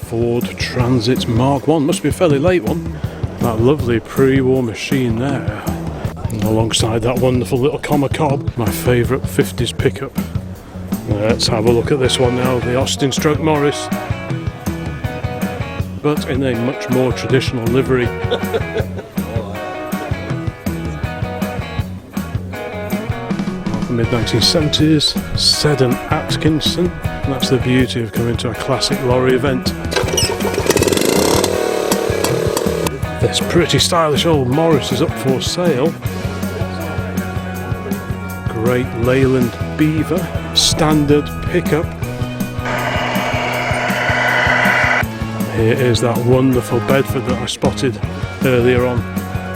Ford Transit Mark 1, must be a fairly late one. That lovely pre-war machine there. And alongside that wonderful little Comma Cob, my favourite 50s pickup. Let's have a look at this one now, the Austin Stroke Morris, but in a much more traditional livery. Mid-1970s, Seddon Atkinson. And that's the beauty of coming to a classic lorry event. This pretty stylish old Morris is up for sale. Great Leyland Beaver, standard pickup. Here is that wonderful Bedford that I spotted earlier on.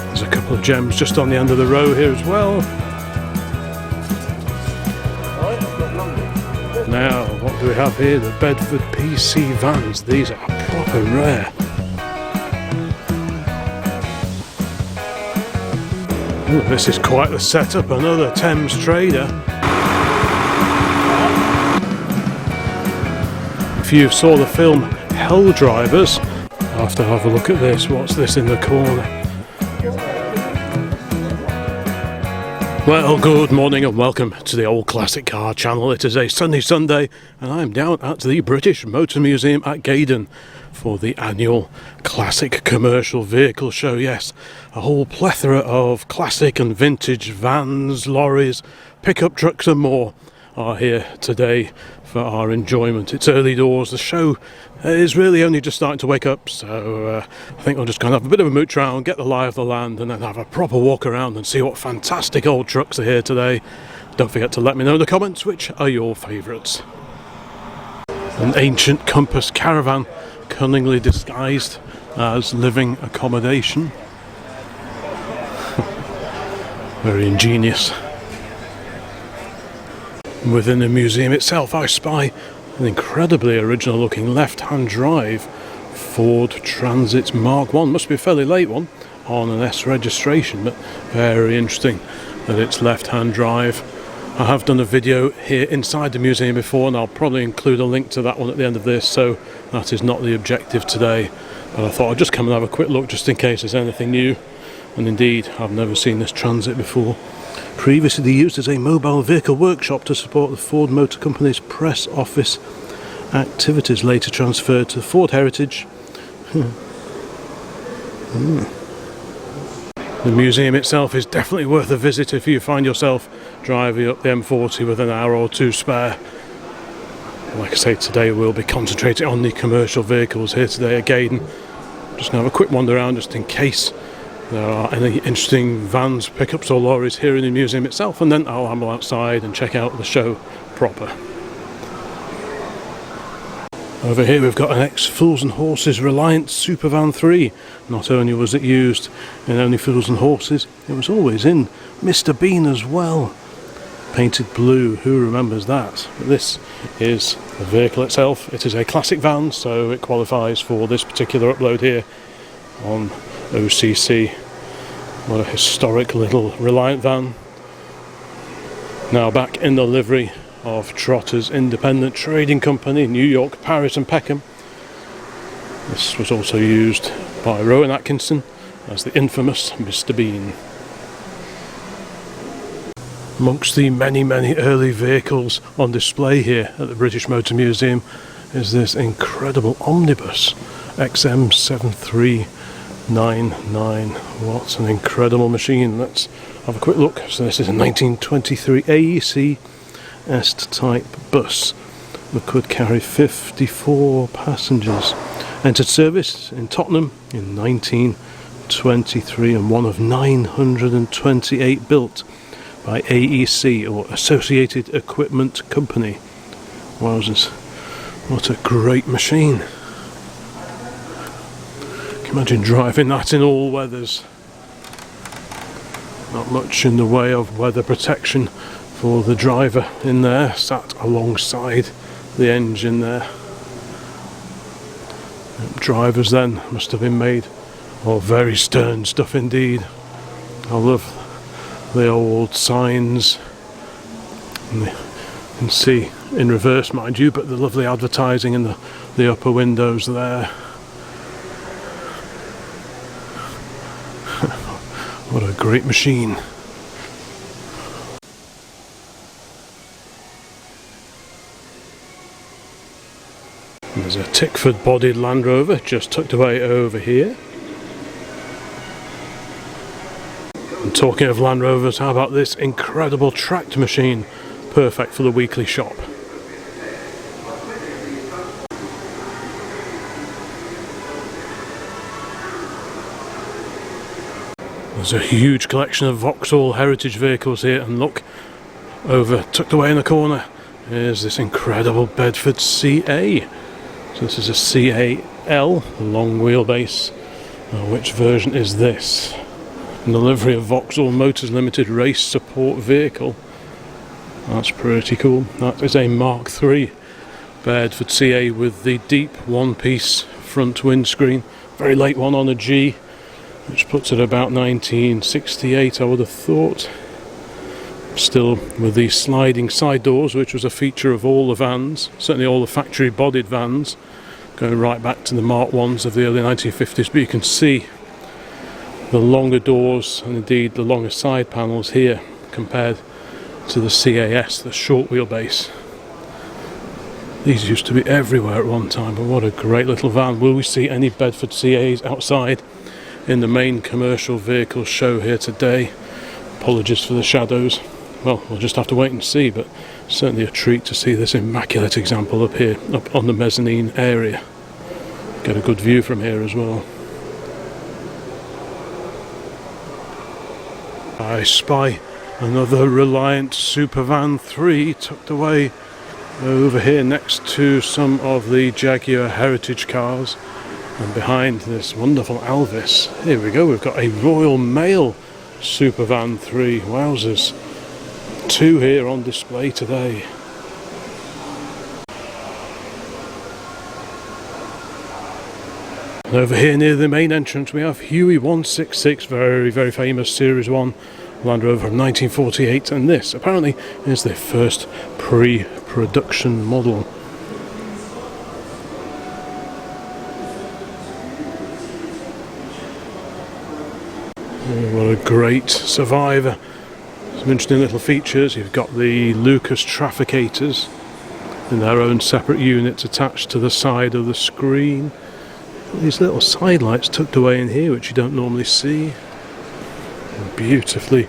There's a couple of gems just on the end of the row here as well. Now, what do we have here? The Bedford PC VANS. These are proper rare. Ooh, this is quite the setup. Another Thames Trader. If you saw the film Hell Drivers, I'll have to have a look at this. What's this in the corner? Well, good morning and welcome to the Old Classic Car channel. It is a sunny Sunday and I'm down at the British Motor Museum at Gaydon for the annual Classic Commercial Vehicle Show. Yes, a whole plethora of classic and vintage vans, lorries, pickup trucks and more are here today for our enjoyment. It's early doors. The show is really only just starting to wake up, so I think we'll just kind of have a bit of a mooch around, get the lie of the land, and then have a proper walk around and see what fantastic old trucks are here today. Don't forget to let me know in the comments which are your favourites. An ancient Compass caravan, cunningly disguised as living accommodation. Very ingenious. Within the museum itself I spy an incredibly original looking left-hand drive Ford Transit Mark 1, must be a fairly late one on an S registration, but very interesting that it's left-hand drive. I have done a video here inside the museum before and I'll probably include a link to that one at the end of this, so that is not the objective today, but I thought I'd just come and have a quick look just in case there's anything new. And indeed, I've never seen this Transit before. Previously used as a mobile vehicle workshop to support the Ford Motor Company's press office activities, later transferred to Ford Heritage. The museum itself is definitely worth a visit if you find yourself driving up the M40 with an hour or two spare. Like I say, today we'll be concentrating on the commercial vehicles here today at Gaydon. Just going to have a quick wander around just in case there are any interesting vans, pickups or lorries here in the museum itself, and then I'll amble outside and check out the show proper. Over here we've got an ex-Fools and Horses Reliant Supervan III. Not only was it used in only Fools and Horses, it was always in Mr. Bean as well. Painted blue, who remembers that? But this is the vehicle itself. It is a classic van, so it qualifies for this particular upload here on OCC. What a historic little Reliant van. Now back in the livery of Trotter's Independent Trading Company, New York, Paris and Peckham. This was also used by Rowan Atkinson as the infamous Mr. Bean. Amongst the many early vehicles on display here at the British Motor Museum is this incredible omnibus XM7399. What an incredible machine. Let's have a quick look. So this is a 1923 AEC S-type bus that could carry 54 passengers. Entered service in Tottenham in 1923 and one of 928 built by AEC or Associated Equipment Company. Wowzers, what a great machine. Can you imagine driving that in all weathers? Not much in the way of weather protection for the driver in there, sat alongside the engine there. Drivers then must have been made of very stern stuff indeed. I love the old signs, and you can see in reverse, mind you, but the lovely advertising in the upper windows there. What a great machine. There's a Tickford bodied Land Rover just tucked away over here. And talking of Land Rovers, how about this incredible tracked machine, perfect for the weekly shop. There's a huge collection of Vauxhall heritage vehicles here, and look, over tucked away in the corner is this incredible Bedford CA. So this is a CAL, long wheelbase. Which version is this? In the livery of Vauxhall Motors Limited race support vehicle. That's pretty cool. That is a Mark III Bedford CA with the deep one-piece front windscreen. Very late one on a G, which puts it about 1968, I would have thought. Still with the sliding side doors, which was a feature of all the vans, certainly all the factory bodied vans, going right back to the Mark 1s of the early 1950s. But you can see the longer doors and indeed the longer side panels here compared to the CAS, the short wheelbase. These used to be everywhere at one time, but what a great little van. Will we see any Bedford CAs outside in the main commercial vehicle show here today? Apologies for the shadows. Well, we'll just have to wait and see, but certainly a treat to see this immaculate example up here, up on the mezzanine area. Get a good view from here as well. I spy another Reliant Supervan III tucked away over here next to some of the Jaguar heritage cars, and behind this wonderful Alvis. Here we go, we've got a Royal Mail Supervan III. Wowzers. Two here on display today. And over here near the main entrance we have Huey 166, very famous Series 1 Land Rover from 1948, and this apparently is the first pre-production model. Oh, what a great survivor. Some interesting little features. You've got the Lucas trafficators in their own separate units attached to the side of the screen. These little side lights tucked away in here, which you don't normally see. Beautifully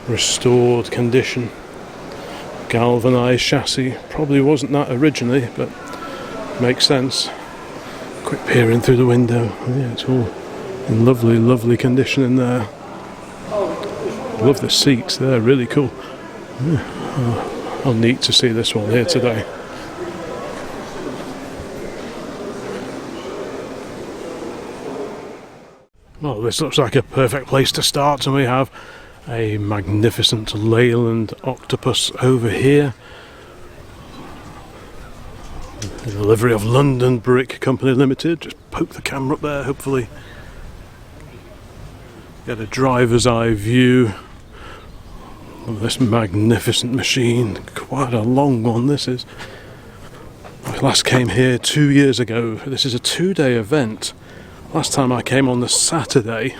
restored condition. Galvanised chassis. Probably wasn't that originally, but makes sense. Quick peering through the window. Yeah, it's all in lovely condition in there. Love the seats, they're really cool. Yeah. Oh, how neat to see this one here today. Well, this looks like a perfect place to start, and we have a magnificent Leyland Octopus over here. In the livery of London Brick Company Limited. Just poke the camera up there, hopefully get a driver's eye view of this magnificent machine. Quite a long one this is. I last came here 2 years ago. This is a 2-day event. Last time I came on the Saturday,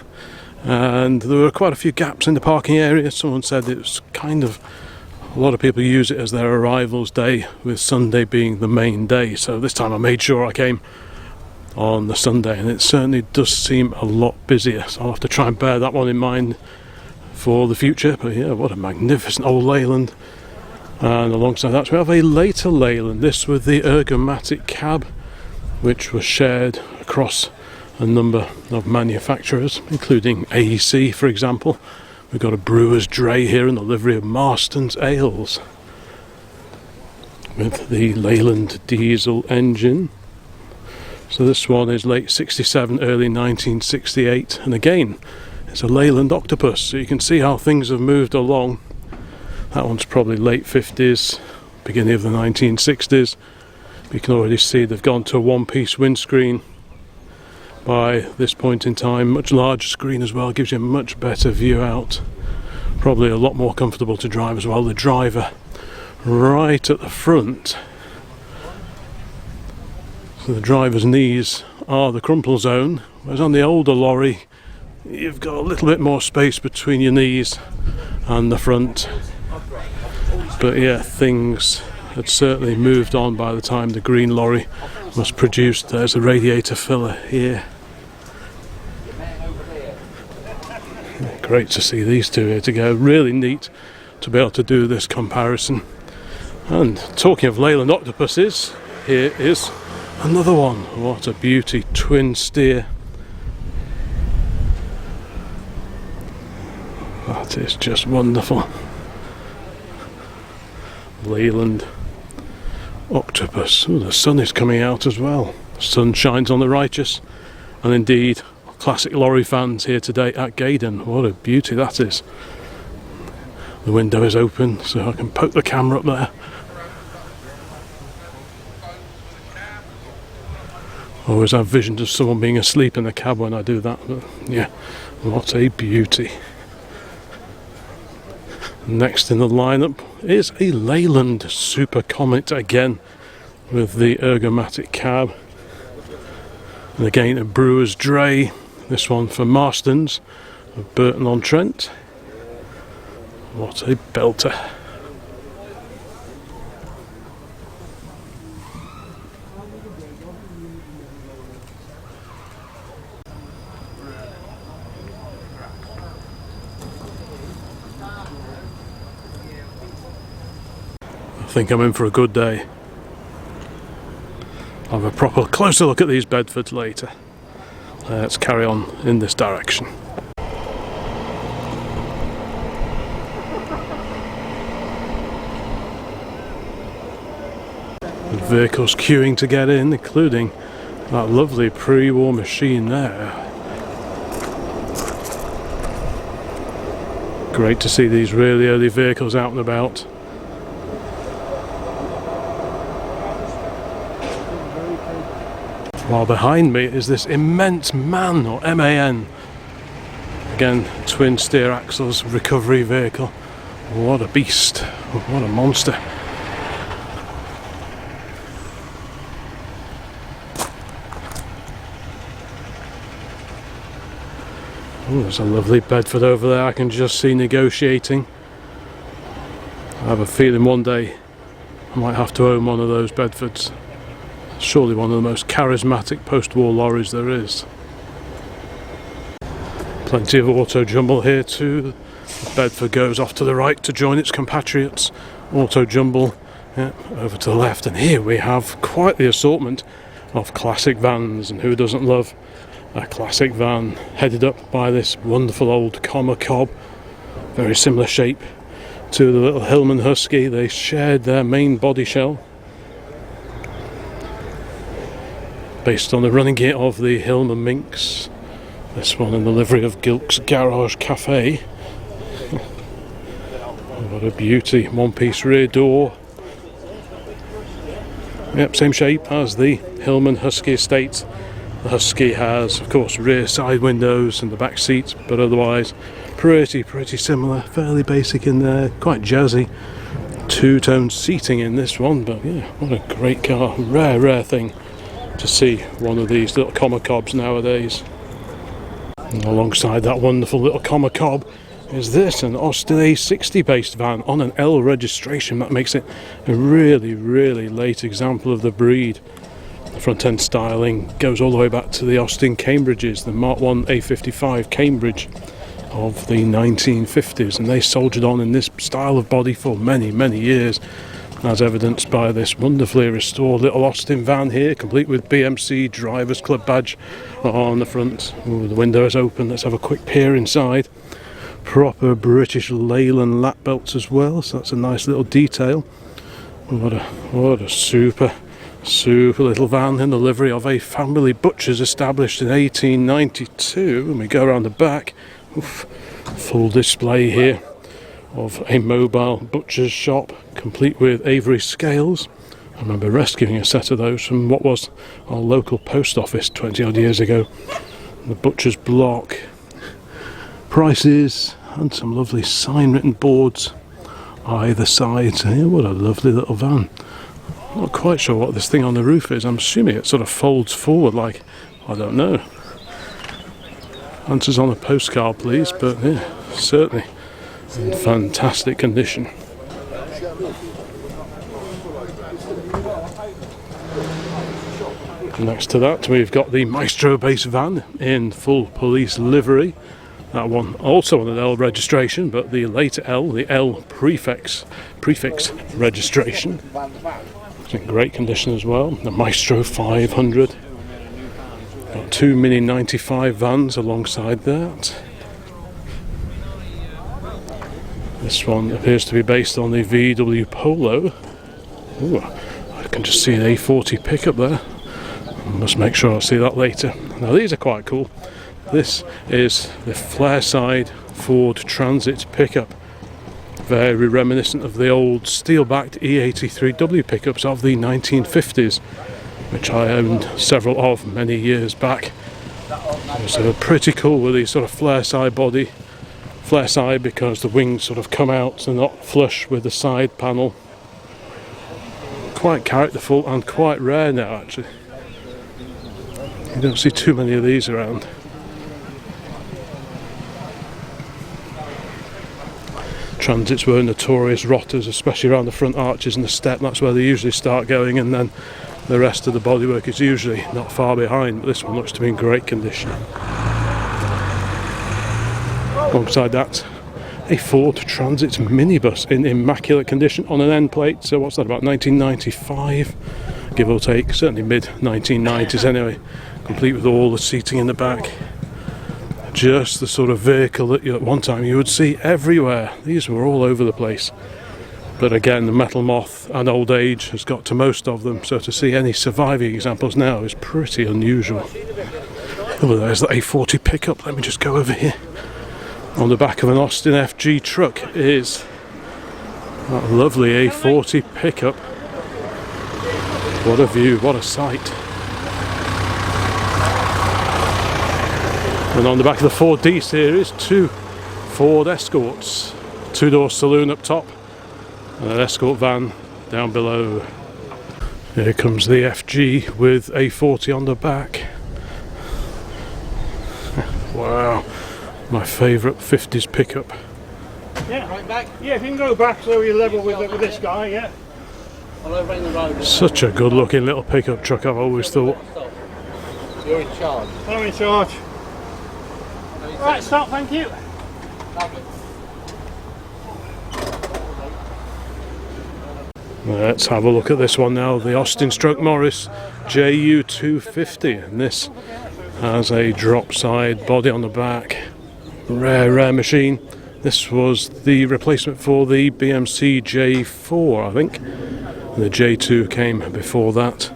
and there were quite a few gaps in the parking area. Someone said it was kind of, a lot of people use it as their arrivals day, with Sunday being the main day. So this time I made sure I came on the Sunday, and it certainly does seem a lot busier. So I'll have to try and bear that one in mind for the future. But yeah, what a magnificent old Leyland. And alongside that we have a later Leyland, this with the ergomatic cab, which was shared across a number of manufacturers, including AEC for example. We've got a brewer's dray here in the livery of Marston's Ales, with the Leyland diesel engine. So this one is late 67, early 1968, and again it's a Leyland Octopus, so you can see how things have moved along. That one's probably late 50s, beginning of the 1960s. You can already see they've gone to a one-piece windscreen by this point in time. Much larger screen as well, gives you a much better view out. Probably a lot more comfortable to drive as well. The driver right at the front So the driver's knees are the crumple zone, whereas on the older lorry you've got a little bit more space between your knees and the front. But yeah, things had certainly moved on by the time the green lorry was produced. There's a radiator filler here. Great to see these two here together. Really neat to be able to do this comparison. And talking of Leyland octopuses, here is another one. What a beauty, twin steer. That is just wonderful. Leyland octopus. Ooh, the sun is coming out as well. The sun shines on the righteous. And indeed, classic lorry fans here today at Gaydon. What a beauty that is. The window is open so I can poke the camera up there. I always have visions of someone being asleep in the cab when I do that, but yeah, what a beauty. Next in the lineup is a Leyland Super Comet again with the ergomatic cab. And again a Brewer's Dray, this one for Marston's of Burton-on-Trent. What a belter. I think I'm in for a good day. I'll have a proper closer look at these Bedfords later. Let's carry on in this direction. The vehicles queuing to get in, including that lovely pre-war machine there. Great to see these really early vehicles out and about. While behind me is this immense MAN, or MAN. Again, twin steer axles, recovery vehicle. What a beast, what a monster. Oh, there's a lovely Bedford over there I can just see negotiating. I have a feeling one day I might have to own one of those Bedfords. Surely one of the most charismatic post-war lorries there is. Plenty of auto jumble here too. Bedford goes off to the right to join its compatriots. Auto jumble, yeah, over to the left, and here we have quite the assortment of classic vans, and who doesn't love a classic van headed up by this wonderful old Commer Cob. Very similar shape to the little Hillman Husky. They shared their main body shell, based on the running gear of the Hillman Minx. This one in the livery of Gilk's Garage Cafe. What a beauty, one-piece rear door. Yep, same shape as the Hillman Husky estate. The Husky has, of course, rear side windows and the back seats, but otherwise pretty similar, fairly basic in there, quite jazzy. Two-tone seating in this one, but yeah, what a great car. Rare thing to see one of these little Commer Cobs nowadays. And alongside that wonderful little Commer Cob is this, an Austin A60 based van on an L registration. That makes it a really late example of the breed. The front end styling goes all the way back to the Austin Cambridges, the Mark 1 A55 Cambridge of the 1950s, and they soldiered on in this style of body for many years, as evidenced by this wonderfully restored little Austin van here, complete with BMC Drivers Club badge on the front. Ooh, the window is open, let's have a quick peer inside. Proper British Leyland lap belts as well, so that's a nice little detail. What a super little van in the livery of a family butcher's established in 1892. And we go around the back, oof, full display here of a mobile butcher's shop, complete with Avery scales. I remember rescuing a set of those from what was our local post office 20 odd years ago. The butcher's block, prices, and some lovely sign written boards either side. So, yeah, what a lovely little van. Not quite sure what this thing on the roof is. I'm assuming it sort of folds forward like, I don't know. Answers on a postcard please, but yeah, certainly in fantastic condition. Next to that we've got the Maestro base van in full police livery. That one also on an L registration, but the later L, the L prefix registration. It's in great condition as well. The Maestro 500. Got two Mini 95 vans alongside that. This one appears to be based on the VW Polo. Ooh, I can just see an A40 pickup there. I must make sure I see that later. Now these are quite cool. This is the flare side Ford Transit pickup. Very reminiscent of the old steel-backed E83W pickups of the 1950s, which I owned several of many years back. So pretty cool with the sort of flare side body. Flare side because the wings sort of come out and not flush with the side panel. Quite characterful and quite rare now actually. You don't see too many of these around. Transits were notorious rotters, especially around the front arches and the step. That's where they usually start going, and then the rest of the bodywork is usually not far behind. But this one looks to be in great condition. Alongside that, a Ford Transit minibus in immaculate condition on an end plate. So what's that, about 1995, give or take, certainly mid 1990s anyway. Complete with all the seating in the back. Just the sort of vehicle that at one time you would see everywhere. These were all over the place. But again, the metal moth and old age has got to most of them, so to see any surviving examples now is pretty unusual. Oh, there's the A40 pickup. Let me just go over here. On the back of an Austin FG truck is that lovely A40 pickup. What a view, what a sight. And on the back of the 4D series, two Ford Escorts, two-door saloon up top, and an Escort van down below. Here comes the FG with A40 on the back. Wow, my favourite 50s pickup. Yeah, right back. Yeah, if you can go back so you're level with this guy, yeah. Such a good looking little pickup truck, I've always thought. You're in charge. I'm in charge. Right, stop, thank you. Let's have a look at this one now, the Austin Stroke Morris JU250, and this has a drop side body on the back. Rare machine. This was the replacement for the BMC J4, I think. And the J2 came before that.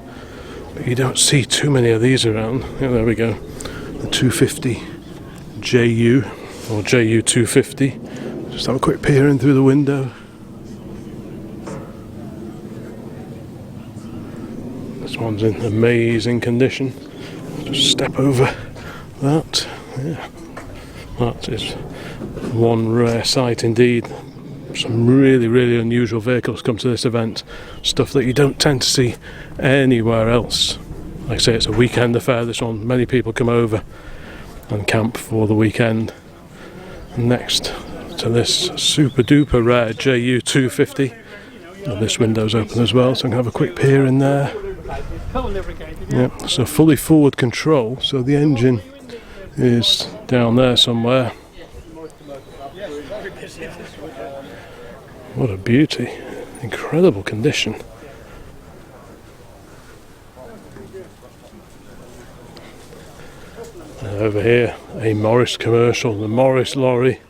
But you don't see too many of these around. Yeah, there we go. The 250 JU or JU250. Just have a quick peer in through the window. This one's in amazing condition. Just step over that. Yeah, that is one rare sight indeed. Some really unusual vehicles come to this event. Stuff that you don't tend to see anywhere else. Like I say, it's a weekend affair, this one. Many people come over and camp for the weekend. Next to this super duper rare JU250, and this window's open as well, so I can have a quick peer in there. Yeah, so fully forward control, so the engine is down there somewhere. What a beauty, incredible condition. Over here, a Morris commercial, the Morris lorry.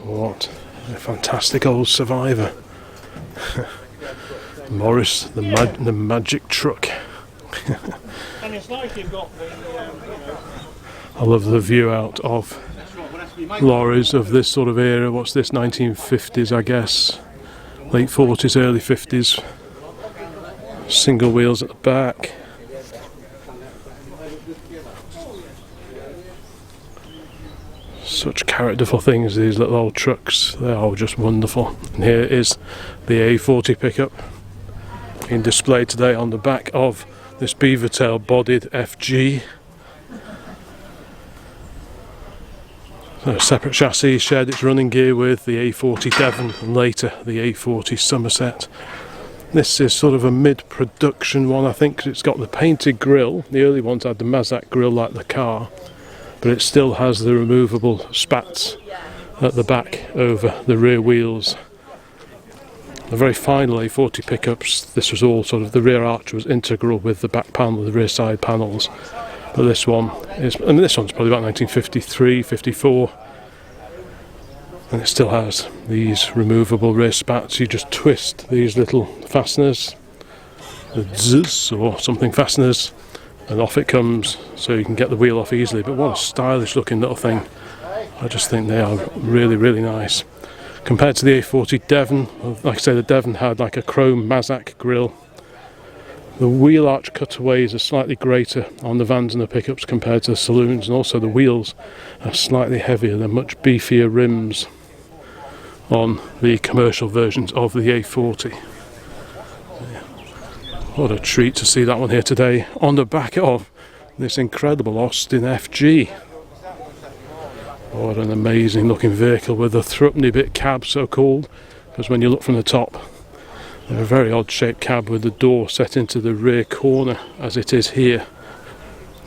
What a fantastic old survivor. Morris, the magic truck. And it's like you've got the, I love the view out of lorries of this sort of era. What's this, 1950s I guess, late 40s, early 50s. Single wheels at the back. Such characterful things, these little old trucks. They are just wonderful. And here is the A40 pickup. being displayed today on the back of this beaver tail bodied FG. So separate chassis, shared its running gear with the A40 Devon and later the A40 Somerset. This is sort of a mid-production one, I think, 'cause it's got the painted grille. The early ones had the Mazak grille like the car, but it still has the removable spats at the back over the rear wheels. The very final A40 pickups, this was all sort of, the rear arch was integral with the back panel, the rear side panels. But this one is, I mean, this one's probably about 1953, 54, and it still has these removable rear spats. You just twist these little fasteners, the zzz or something fasteners, and off it comes, so you can get the wheel off easily. But what a stylish looking little thing. I just think they are really, really nice. Compared to the A40 Devon, like I say, the Devon had like a chrome Mazak grille. The wheel arch cutaways are slightly greater on the vans and the pickups compared to the saloons, and also the wheels are slightly heavier. They're much beefier rims on the commercial versions of the A40. What a treat to see that one here today on the back of this incredible Austin FG. What an amazing looking vehicle with a thrupney bit cab, so called, because when you look from the top, they're a very odd shaped cab with the door set into the rear corner as it is here.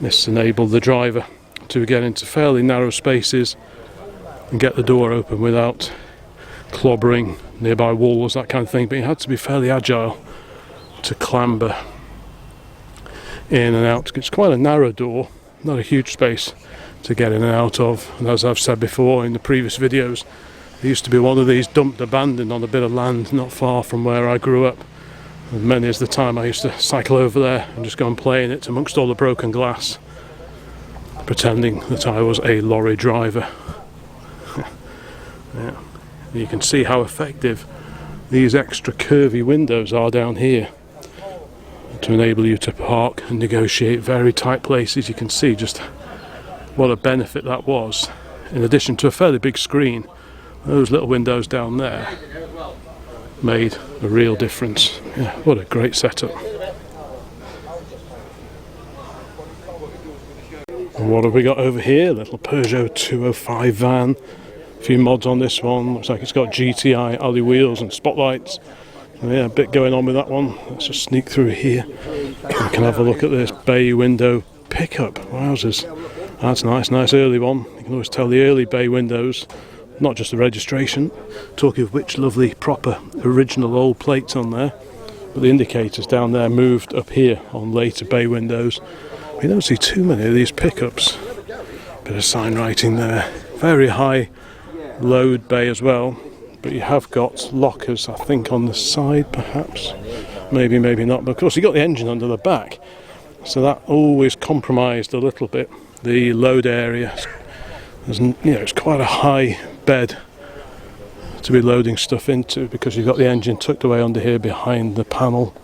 This enabled the driver to get into fairly narrow spaces and get the door open without clobbering nearby walls, that kind of thing, but you had to be fairly agile to clamber in and out. It's quite a narrow door, not a huge space to get in and out of, and as I've said before in the previous videos, there used to be one of these dumped abandoned on a bit of land not far from where I grew up, and many is the time I used to cycle over there and just go and play in it amongst all the broken glass, pretending that I was a lorry driver. Yeah. You can see how effective these extra curvy windows are down here to enable you to park and negotiate very tight places. You can see just what a benefit that was. In addition to a fairly big screen, those little windows down there made a real difference. Yeah, what a great setup. And what have we got over here? Little Peugeot 205 van. A few mods on this one. Looks like it's got GTI alloy wheels and spotlights. Yeah, a bit going on with that one. Let's just sneak through here. We can have a look at this bay window pickup. Wowzers. That's nice, nice early one. You can always tell the early bay windows, not just the registration. Talking of which, lovely proper original old plates on there. But the indicators down there moved up here on later bay windows. We don't see too many of these pickups. Bit of sign writing there. Very high load bay as well. But you have got lockers, I think, on the side perhaps. Maybe, maybe not. But of course you've got the engine under the back. So that always compromised a little bit the load area. There's, it's quite a high bed to be loading stuff into because you've got the engine tucked away under here behind the panel.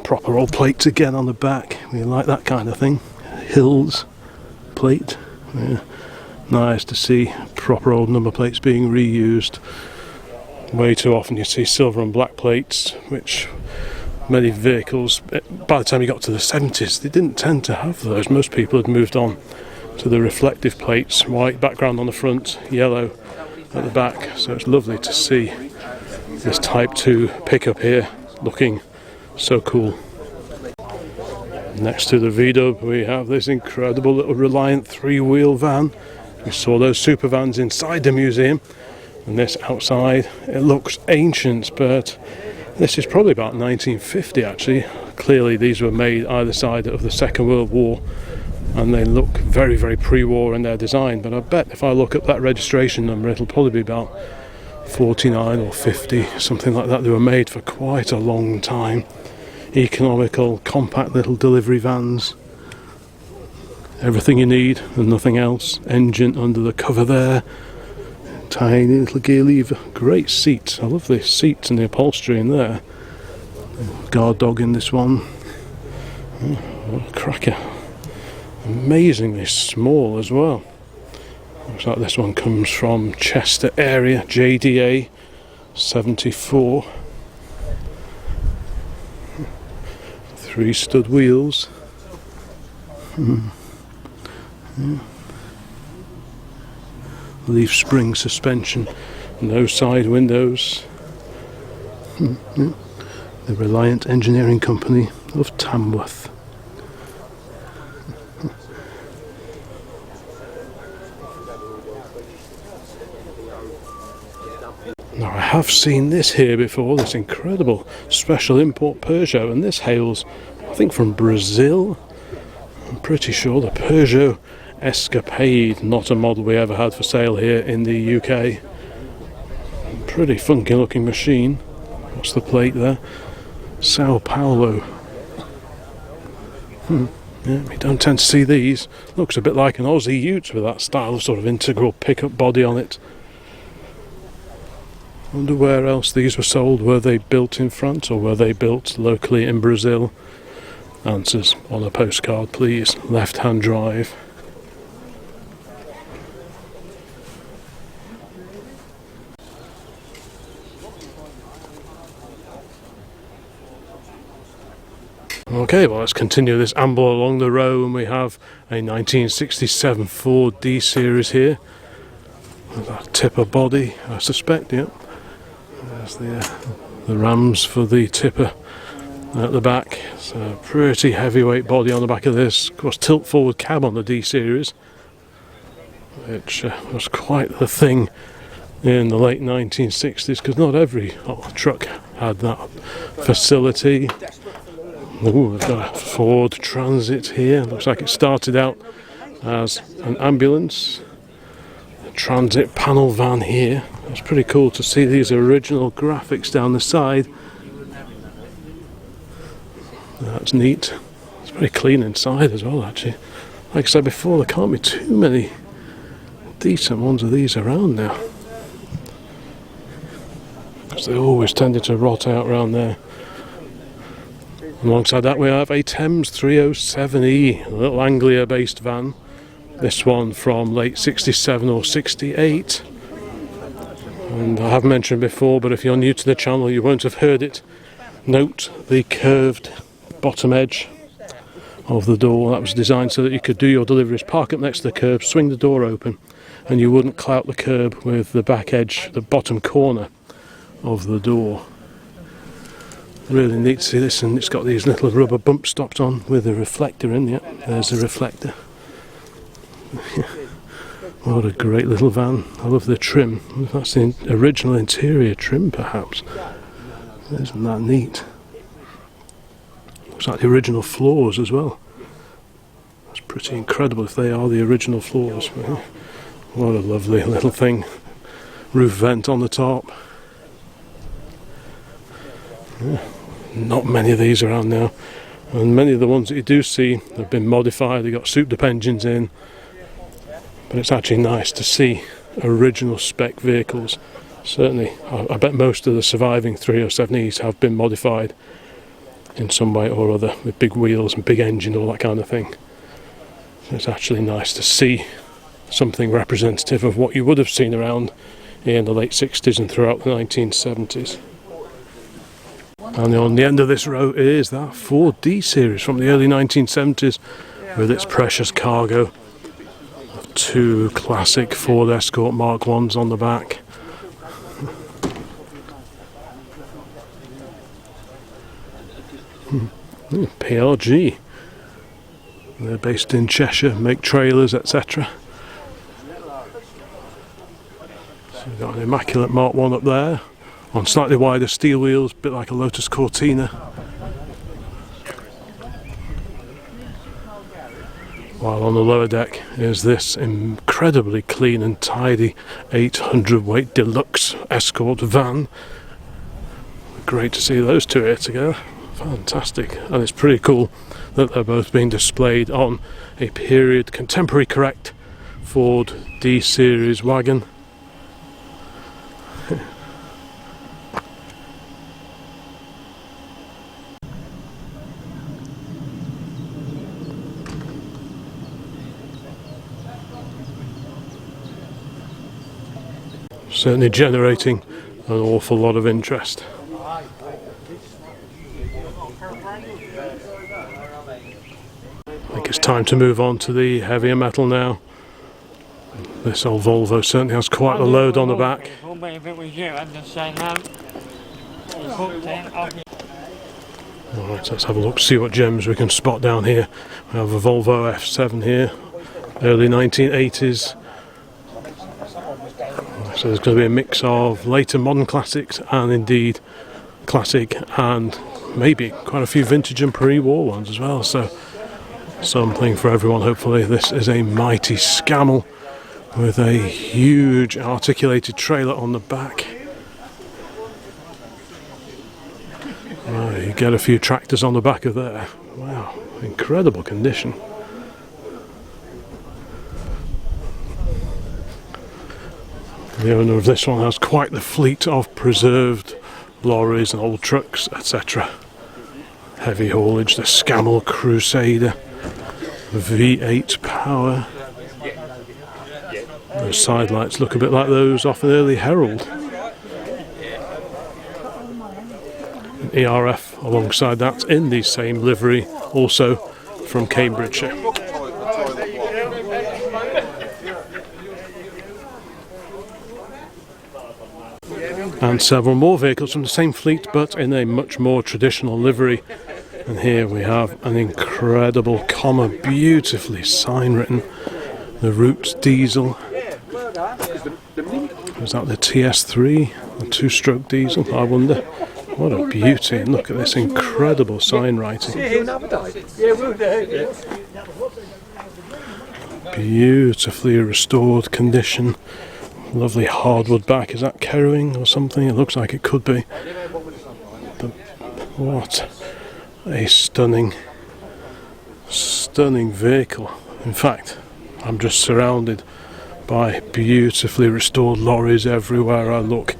Proper old plates again on the back. We like that kind of thing. Hills plate. Yeah. Nice to see proper old number plates being reused. Way too often you see silver and black plates, which many vehicles, by the time you got to the 70s, they didn't tend to have those. Most people had moved on to the reflective plates, white background on the front, yellow at the back. So it's lovely to see this Type 2 pickup here looking so cool. Next to the V-Dub we have this incredible little Reliant 3-wheel van. We saw those Supervans inside the museum, and this outside, it looks ancient, but this is probably about 1950 actually. Clearly these were made either side of the Second World War, and they look very, very pre-war in their design. But I bet if I look up that registration number, it'll probably be about 49 or 50, something like that. They were made for quite a long time. Economical, compact little delivery vans. Everything you need and nothing else. Engine under the cover there. Tiny little gear lever. Great seats. I love the seats and the upholstery in there. Guard dog in this one. Oh, what a cracker. Amazingly small as well. Looks like this one comes from Chester area. JDA 74. 3 stud wheels. Leaf spring suspension, no side windows. The Reliant Engineering Company of Tamworth. Now I have seen this here before, this incredible special import Peugeot, and this hails, I think, from Brazil. I'm pretty sure the Peugeot Escapade, not a model we ever had for sale here in the UK. Pretty funky looking machine. What's the plate there? Sao Paulo. Yeah, we don't tend to see these. Looks a bit like an Aussie Ute with that style of sort of integral pickup body on it. Wonder where else these were sold. Were they built in France or were they built locally in Brazil? Answers on a postcard, please. Left-hand drive. Okay, well, let's continue this amble along the row, and we have a 1967 Ford D Series here. With that tipper body, I suspect, yeah. There's the rams for the tipper at the back. It's a pretty heavyweight body on the back of this. Of course, tilt forward cab on the D Series, which was quite the thing in the late 1960s, because not every truck had that facility. Ooh, we've got a Ford Transit here. Looks like it started out as an ambulance. A transit panel van here. It's pretty cool to see these original graphics down the side. That's neat. It's very clean inside as well, actually. Like I said before, there can't be too many decent ones of these around now, because they always tended to rot out around there. Alongside that we have a Thames 307E, a little Anglia based van. This one from late 67 or 68. And I have mentioned before, but if you're new to the channel you won't have heard it. Note the curved bottom edge of the door. That was designed so that you could do your deliveries, park up next to the curb, swing the door open, and you wouldn't clout the curb with the back edge, the bottom corner of the door. Really neat to see this, and it's got these little rubber bump stops on with a reflector in. Yep, there's a reflector. What a great little van. I love the trim. That's the original interior trim, perhaps. Isn't that neat? Looks like the original floors as well. That's pretty incredible if they are the original floors. What a lovely little thing. Roof vent on the top. Yeah, not many of these around now, and many of the ones that you do see have been modified. They've got souped up engines in, but it's actually nice to see original spec vehicles. Certainly, I bet most of the surviving 307Es have been modified in some way or other, with big wheels and big engine, all that kind of thing. So it's actually nice to see something representative of what you would have seen around in the late 60s and throughout the 1970s. And on the end of this row is that Ford D Series from the early 1970s with its precious cargo of 2 classic Ford Escort Mark 1s on the back. PRG. They're based in Cheshire, make trailers, etc. So we've got an immaculate Mark 1 up there, on slightly wider steel wheels, a bit like a Lotus Cortina. While on the lower deck is this incredibly clean and tidy 800 weight deluxe Escort van. Great to see those two here together. Fantastic. And it's pretty cool that they're both being displayed on a period contemporary correct Ford D Series wagon. Certainly generating an awful lot of interest. it's time to move on to the heavier metal now. This old Volvo certainly has quite a load on the back. Alright, let's have a look, see what gems we can spot down here. We have a Volvo F7 here, early 1980s. So there's going to be a mix of later modern classics and indeed classic and maybe quite a few vintage and pre-war ones as well. So something for everyone, hopefully. This is a mighty Scamel with a huge articulated trailer on the back. You get a few tractors on the back of there. Wow, incredible condition. The owner of this one has quite the fleet of preserved lorries and old trucks, etc. Heavy haulage, the Scamel Crusader, V8 power. Those side lights look a bit like those off an early Herald. ERF alongside that in the same livery, also from Cambridgeshire. And several more vehicles from the same fleet but in a much more traditional livery. And here we have an incredible comma, beautifully sign written, the Roots diesel. Was that the TS3, the two-stroke diesel, I wonder? What a beauty, and look at this incredible sign writing. Beautifully restored condition. Lovely hardwood back. Is that Kerrowing or something? It looks like it could be. But what a stunning vehicle. In fact, I'm just surrounded by beautifully restored lorries everywhere I look.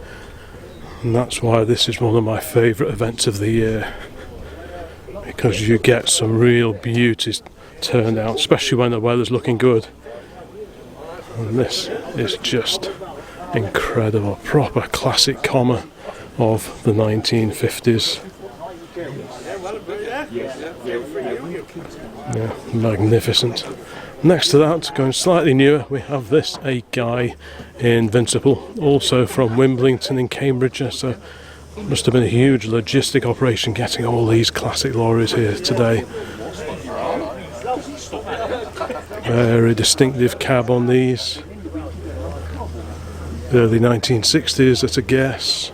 And that's why this is one of my favourite events of the year, because you get some real beauties turned out, especially when the weather's looking good. And this is just incredible, proper classic comma of the 1950s. Yeah, magnificent. Next to that, going slightly newer, we have this, a Guy Invincible, also from Wimbledon in Cambridgeshire. So it must have been a huge logistic operation getting all these classic lorries here today. Very distinctive cab on these. Early 1960s at a guess.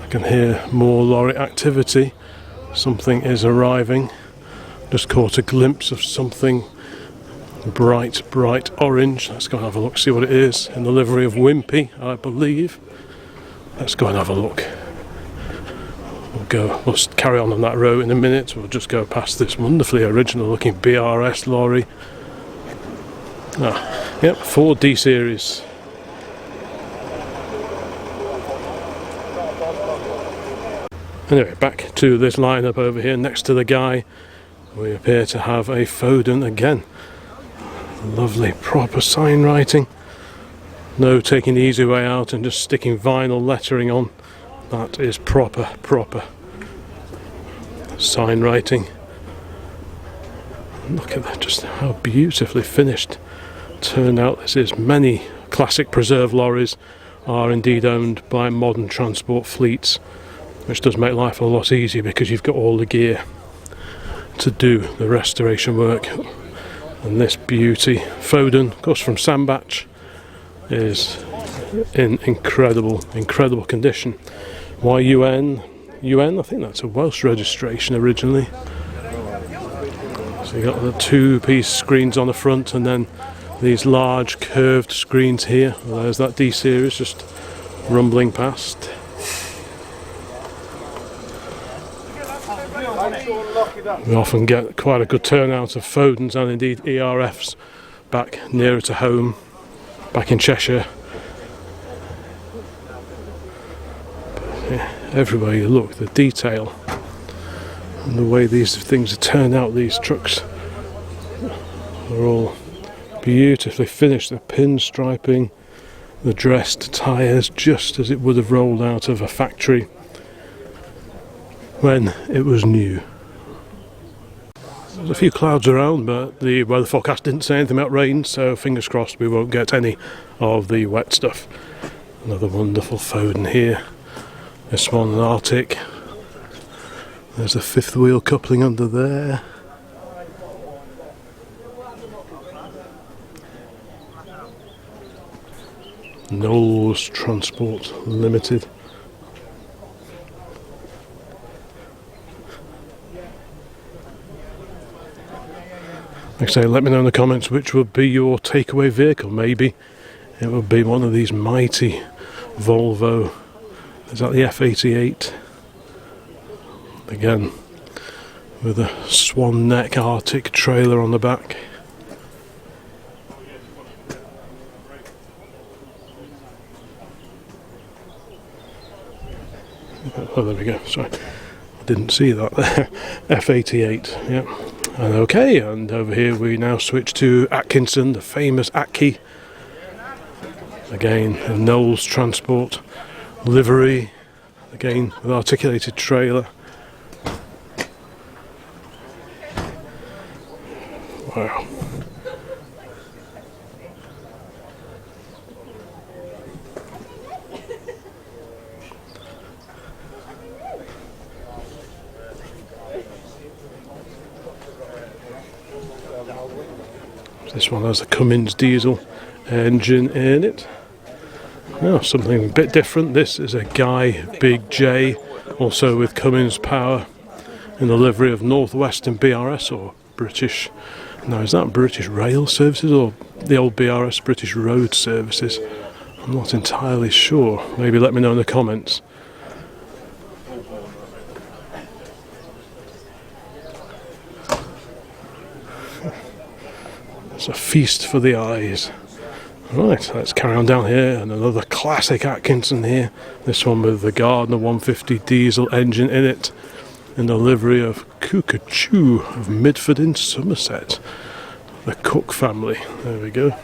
I can hear more lorry activity. Something is arriving. Just caught a glimpse of something bright orange. Let's go and have a look, see what it is. In the livery of Wimpy, I believe. Let's go and have a look. We'll carry on that row in a minute. We'll just go past this wonderfully original looking BRS lorry. Yep, Ford D series. Anyway, back to this lineup over here. Next to the Guy, we appear to have a Foden again. Lovely proper sign writing. No taking the easy way out and just sticking vinyl lettering on. That is proper sign writing. Look at that, just how beautifully finished turnout this is. Many classic preserve lorries are indeed owned by modern transport fleets, which does make life a lot easier because you've got all the gear to do the restoration work. And this beauty, Foden, of course from Sandbach, is in incredible condition. YUN, I think that's a Welsh registration originally. So you got the two-piece screens on the front and then these large curved screens here. Well, there's that D series just rumbling past. We often get quite a good turnout of Fodens and indeed ERFs back nearer to home, back in Cheshire. But yeah, everywhere you look, the detail and the way these things are turned out, these trucks are all beautifully finished. The pinstriping, the dressed tyres, just as it would have rolled out of a factory when it was new. There's a few clouds around, but the weather forecast didn't say anything about rain, so fingers crossed we won't get any of the wet stuff. Another wonderful Foden here. This one an Arctic. There's the fifth wheel coupling under there. Knowles Transport Limited. Like I say, let me know in the comments which would be your takeaway vehicle. Maybe it would be one of these mighty Volvo. Is that the F88? Again, with a swan neck Arctic trailer on the back. Oh, there we go. Sorry, I didn't see that there. F88, yeah. And okay, and over here we now switch to Atkinson, the famous Atki. Again, a Knowles Transport livery. Again, with articulated trailer. Wow. This one has a Cummins diesel engine in it. Now something a bit different. This is a Guy Big J, also with Cummins power, in the livery of Northwestern BRS or British. Now is that British Rail Services or the old BRS British Road Services? I'm not entirely sure. Maybe let me know in the comments. It's a feast for the eyes. Right, let's carry on down here, and another classic Atkinson here. This one with the Gardner 150 diesel engine in it, in the livery of Cuckachoo of Midford in Somerset. The Cook family. There we go.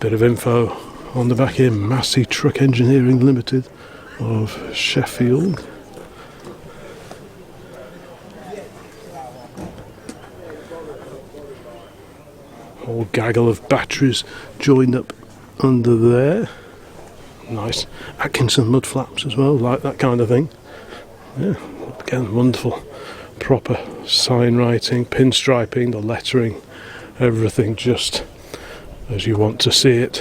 Bit of info on the back here. Massey Truck Engineering Limited of Sheffield. Whole gaggle of batteries joined up under there. Nice Atkinson mud flaps as well, like that kind of thing. Yeah, again, wonderful, proper sign writing, pinstriping, the lettering, everything just as you want to see it.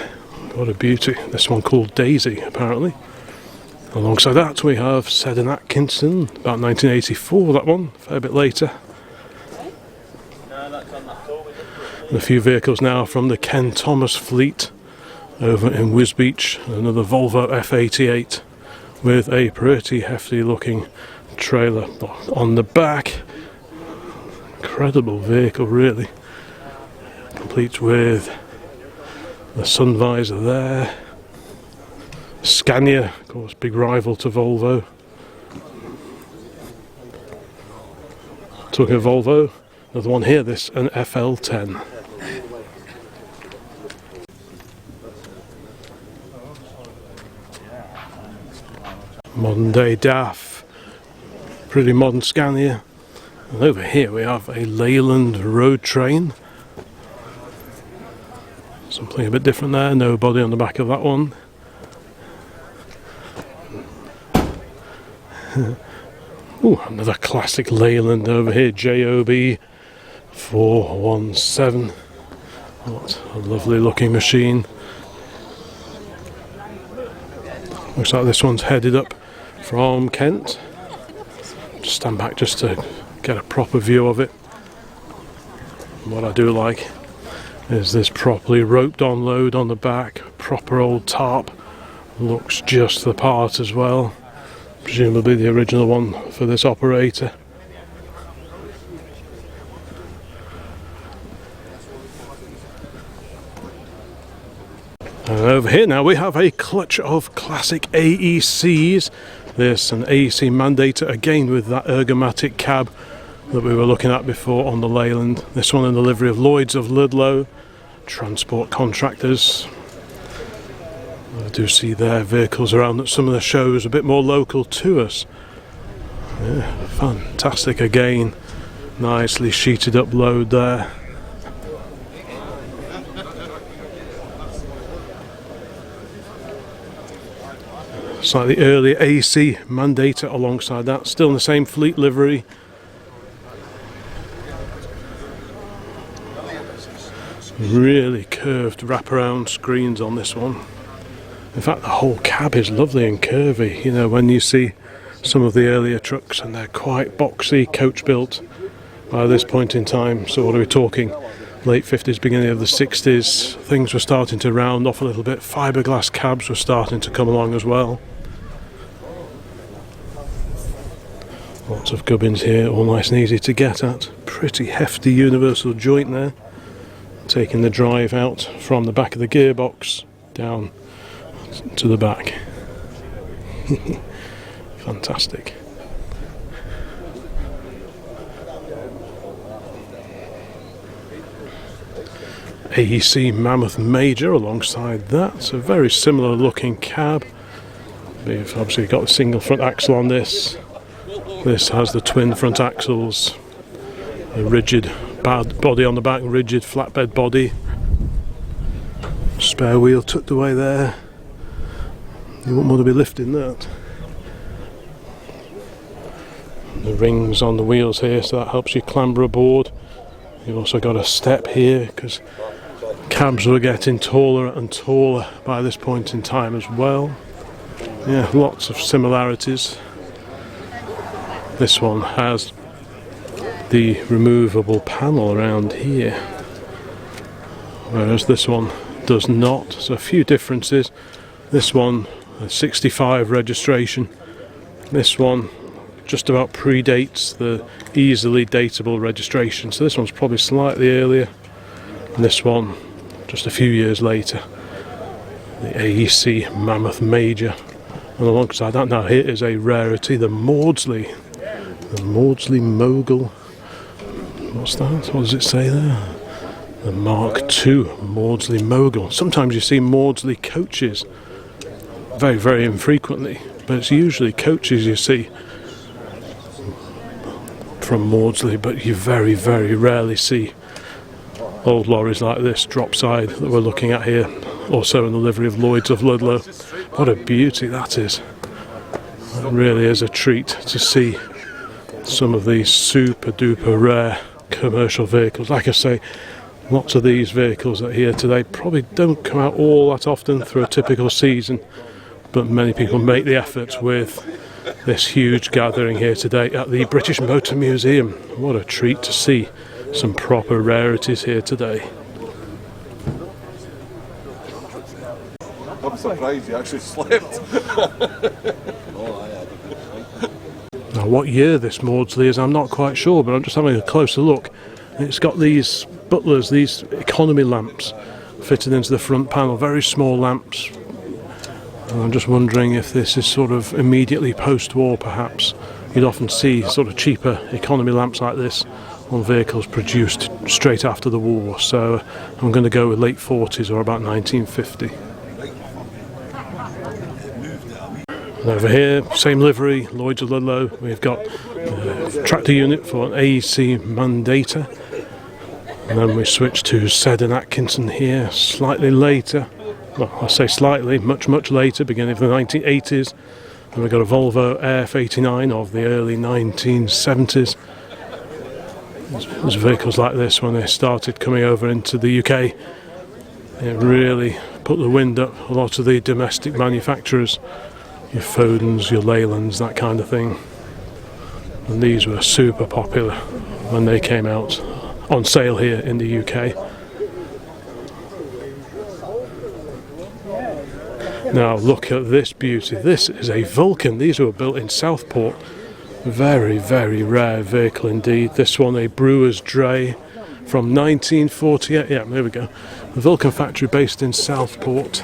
What a beauty. This one called Daisy, apparently. Alongside that we have Seddon Atkinson, about 1984, that one, a fair bit later. And a few vehicles now from the Ken Thomas fleet over in Wisbech. Another Volvo F88 with a pretty hefty looking trailer on the back. Incredible vehicle, really. Complete with the sun visor there. Scania, of course, big rival to Volvo. Talking of Volvo, another one here, this an FL10. Modern day DAF, pretty modern Scania. And over here we have a Leyland road train. Something a bit different there, no body on the back of that one. Ooh, another classic Leyland over here, JOB 417. What a lovely looking machine. Looks like this one's headed up from Kent. Just stand back just to get a proper view of it. What I do like is this properly roped on load on the back, proper old tarp, looks just the part as well. Presumably the original one for this operator. And over here now we have a clutch of classic AECs. This an AEC Mandator, again with that ergomatic cab that we were looking at before on the Leyland. This one in the livery of Lloyd's of Ludlow, transport contractors. I do see their vehicles around at some of the shows, a bit more local to us. Yeah, fantastic again. Nicely sheeted up load there. Slightly earlier AC mandator alongside that, still in the same fleet livery. Really curved wraparound screens on this one. In fact, the whole cab is lovely and curvy. You know, when you see some of the earlier trucks, and they're quite boxy, coach built by this point in time. So what are we talking? Late 50s, beginning of the 60s. Things were starting to round off a little bit. Fiberglass cabs were starting to come along as well. Lots of gubbins here, all nice and easy to get at. Pretty hefty universal joint there. Taking the drive out from the back of the gearbox down to the back. Fantastic. AEC Mammoth Major alongside that. It's a very similar looking cab. We've obviously got a single front axle on this. This has the twin front axles, a rigid body on the back, rigid flatbed body. Spare wheel tucked away there. You wouldn't want to be lifting that. The rings on the wheels here, so that helps you clamber aboard. You've also got a step here because cabs were getting taller and taller by this point in time as well. Yeah, lots of similarities. This one has the removable panel around here, whereas this one does not. So a few differences. This one, a 65 registration. This one just about predates the easily dateable registration. So this one's probably slightly earlier. And this one just a few years later. The AEC Mammoth Major. And alongside that now here is a rarity, the Maudslay. The Maudslay Mogul. What's that? What does it say there? The Mark II Maudslay Mogul. Sometimes you see Maudslay coaches, very, very infrequently, but it's usually coaches you see from Maudslay, but you very, very rarely see old lorries like this drop side that we're looking at here, also in the livery of Lloyd's of Ludlow. What a beauty that is. It really is a treat to see some of these super duper rare commercial vehicles. Like I say, lots of these vehicles that are here today probably don't come out all that often through a typical season, but many people make the effort with this huge gathering here today at the British Motor Museum. What a treat to see some proper rarities here today. I'm surprised you actually slept. Now what year this Maudslay is I'm not quite sure, but I'm just having a closer look. It's got these butlers, these economy lamps fitted into the front panel, very small lamps. And I'm just wondering if this is sort of immediately post-war perhaps. You'd often see sort of cheaper economy lamps like this on vehicles produced straight after the war, so I'm going to go with late 40s or about 1950. And over here, same livery, Lloyd's of Ludlow. We've got a tractor unit for an AEC Mandator. And then we switch to Seddon Atkinson here, slightly later. Well, I say slightly, much, much later, beginning of the 1980s. And we've got a Volvo AF89 of the early 1970s. There's vehicles like this when they started coming over into the UK. It really put the wind up a lot of the domestic manufacturers. Your Fodens, your Leylands, that kind of thing. And these were super popular when they came out on sale here in the UK. Now look at this beauty. This is a Vulcan. These were built in Southport. Very, very rare vehicle indeed. This one a Brewer's Dray from 1948. Yeah, there we go. The Vulcan factory based in Southport.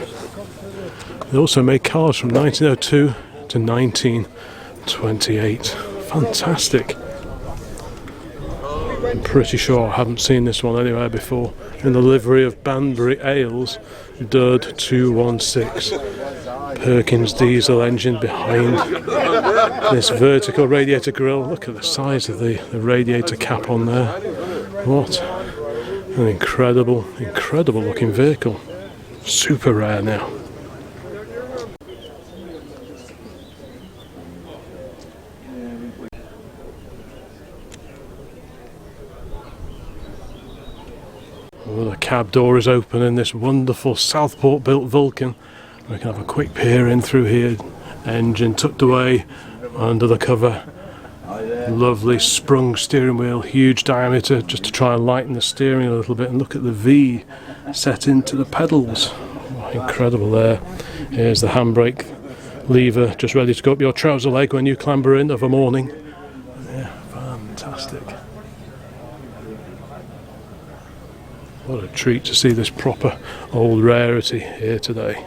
They also made cars from 1902 to 1928. Fantastic. I'm pretty sure I haven't seen this one anywhere before. In the livery of Banbury Ales, Dud 216. Perkins diesel engine behind this vertical radiator grille. Look at the size of the radiator cap on there. What an incredible looking vehicle. Super rare now. Oh, the cab door is open in this wonderful Southport built Vulcan. We can have a quick peer in through here. Engine tucked away under the cover. Lovely sprung steering wheel, huge diameter, just to try and lighten the steering a little bit. And look at the V set into the pedals. Oh, incredible there. Here's the handbrake lever, just ready to go up your trouser leg when you clamber in of a morning. Yeah, fantastic. What a treat to see this proper old rarity here today.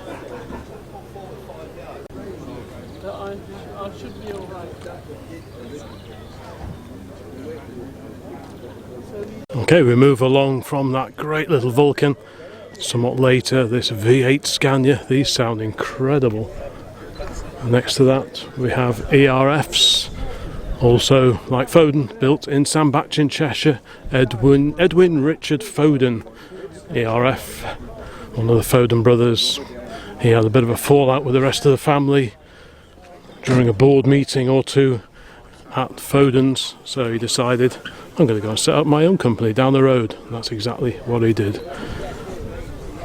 Okay, we move along from that great little Vulcan. Somewhat later, this V8 Scania. These sound incredible. Next to that, we have ERFs. Also, like Foden, built in Sandbach in Cheshire. Edwin Richard Foden, ERF. One of the Foden brothers. He had a bit of a fallout with the rest of the family during a board meeting or two at Foden's, so he decided, I'm going to go and set up my own company down the road. And that's exactly what he did.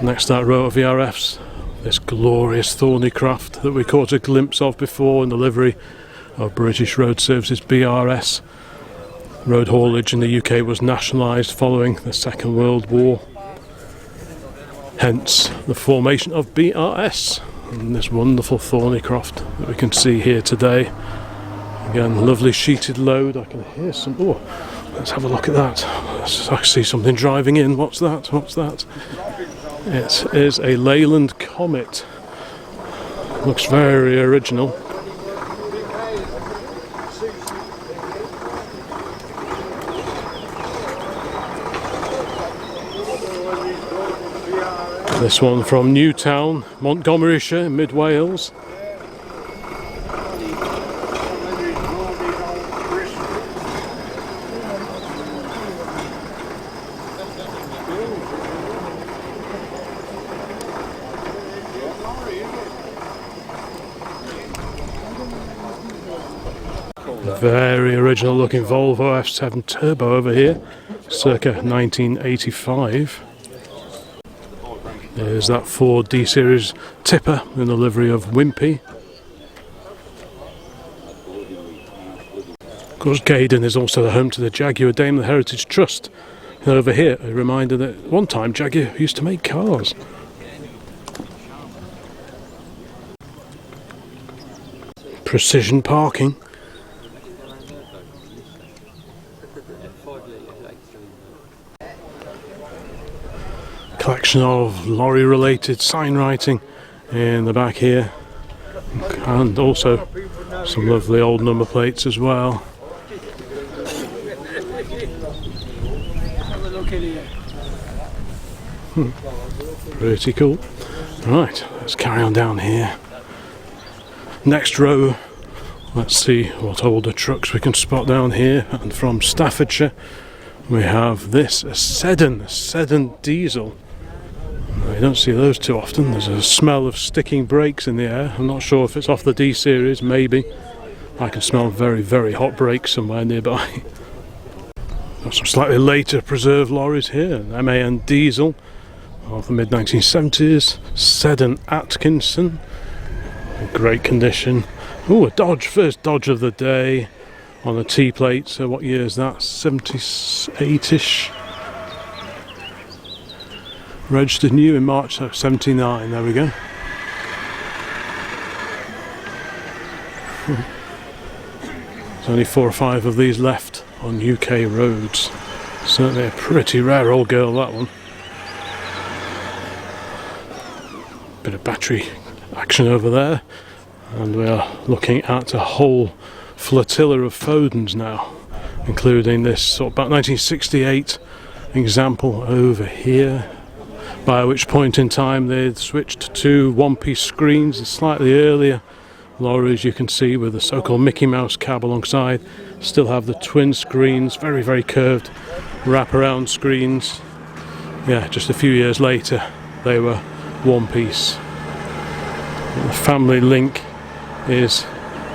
Next to that row of ERFs, this glorious Thornycraft that we caught a glimpse of before in the livery of British Road Services BRS. Road haulage in the UK was nationalised following the Second World War. Hence the formation of BRS and this wonderful Thornycraft that we can see here today. Again, lovely sheeted load. I can hear some. Oh, let's have a look at that. I see something driving in. What's that? What's that? It is a Leyland Comet. Looks very original. This one from Newtown, Montgomeryshire, Mid Wales. Very original looking Volvo F7 Turbo over here, circa 1985. There's that Ford D-Series tipper in the livery of Wimpy. Of course, Gaydon is also the home to the Jaguar Daimler Heritage Trust. And over here, a reminder that one time Jaguar used to make cars. Precision parking. Collection of lorry related sign writing in the back here, and also some lovely old number plates as well. Pretty cool. Right, let's carry on down here. Next row, let's see what older trucks we can spot down here. And from Staffordshire we have this, a Seddon diesel. You don't see those too often. There's a smell of sticking brakes in the air. I'm not sure if it's off the D series, maybe. I can smell very, very hot brakes somewhere nearby. Got some slightly later preserved lorries here. An MAN diesel of the mid-1970s. Seddon Atkinson. In great condition. Oh, a Dodge, first Dodge of the day on a T-plate. So what year is that? 78-ish. Registered new in March of 79, there we go. There's only 4 or 5 of these left on UK roads. Certainly a pretty rare old girl, that one. Bit of battery action over there. And we are looking at a whole flotilla of Fodens now. including this sort of about 1968 example over here, by which point in time they'd switched to one-piece screens. Slightly earlier lorries, you can see, with the so-called Mickey Mouse cab alongside, still have the twin screens, very, very curved wraparound screens. Yeah, just a few years later they were one piece. The family link is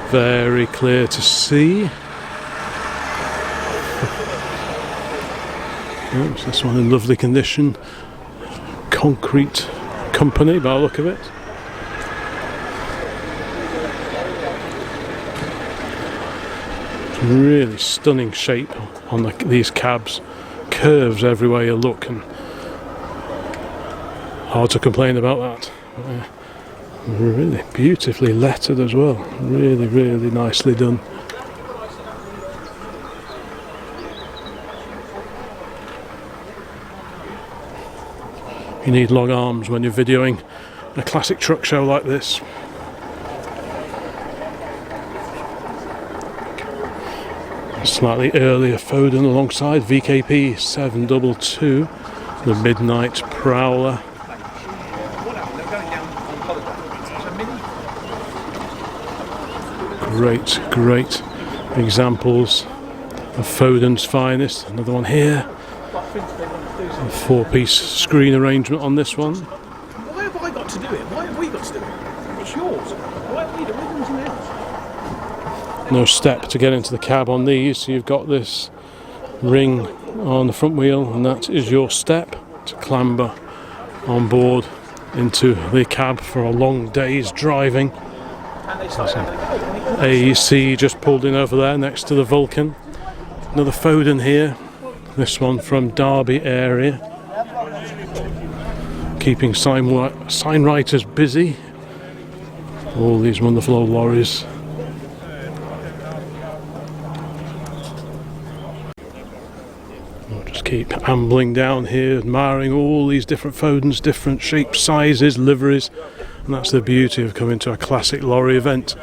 very clear to see. Oops, this one in lovely condition. Concrete company by the look of it. Really stunning shape on these cabs. Curves everywhere you look, and hard to complain about that. Really beautifully lettered as well. Really, really nicely done. You need long arms when you're videoing a classic truck show like this. A slightly earlier Foden alongside VKP 722, the Midnight Prowler. Great, great examples of Foden's finest. Another one here. A four-piece screen arrangement on this one. Why have I got to do it? Why have we got to do it? It's yours. Why have we done it? Why doesn't it else? No step to get into the cab on these, so you've got this ring on the front wheel, and that is your step to clamber on board into the cab for a long day's driving. AC just pulled in over there next to the Vulcan. Another Foden here, this one from Derby area, keeping sign writers busy. All these wonderful old lorries. I'll just keep ambling down here, admiring all these different Fodens, different shapes, sizes, liveries, and that's the beauty of coming to a classic lorry event.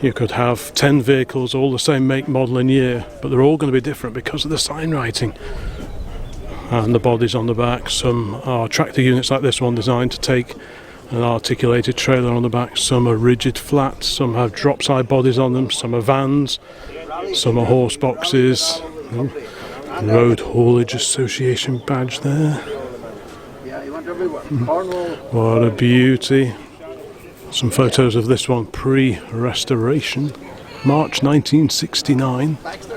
You could have 10 vehicles, all the same make, model and year, but they're all going to be different because of the sign writing and the bodies on the back. Some are tractor units like this one, designed to take an articulated trailer on the back. Some are rigid flat, some have drop side bodies on them, some are vans, some are horse boxes. Road Haulage Association badge there. What a beauty. Some photos of this one pre-restoration, March 1969. This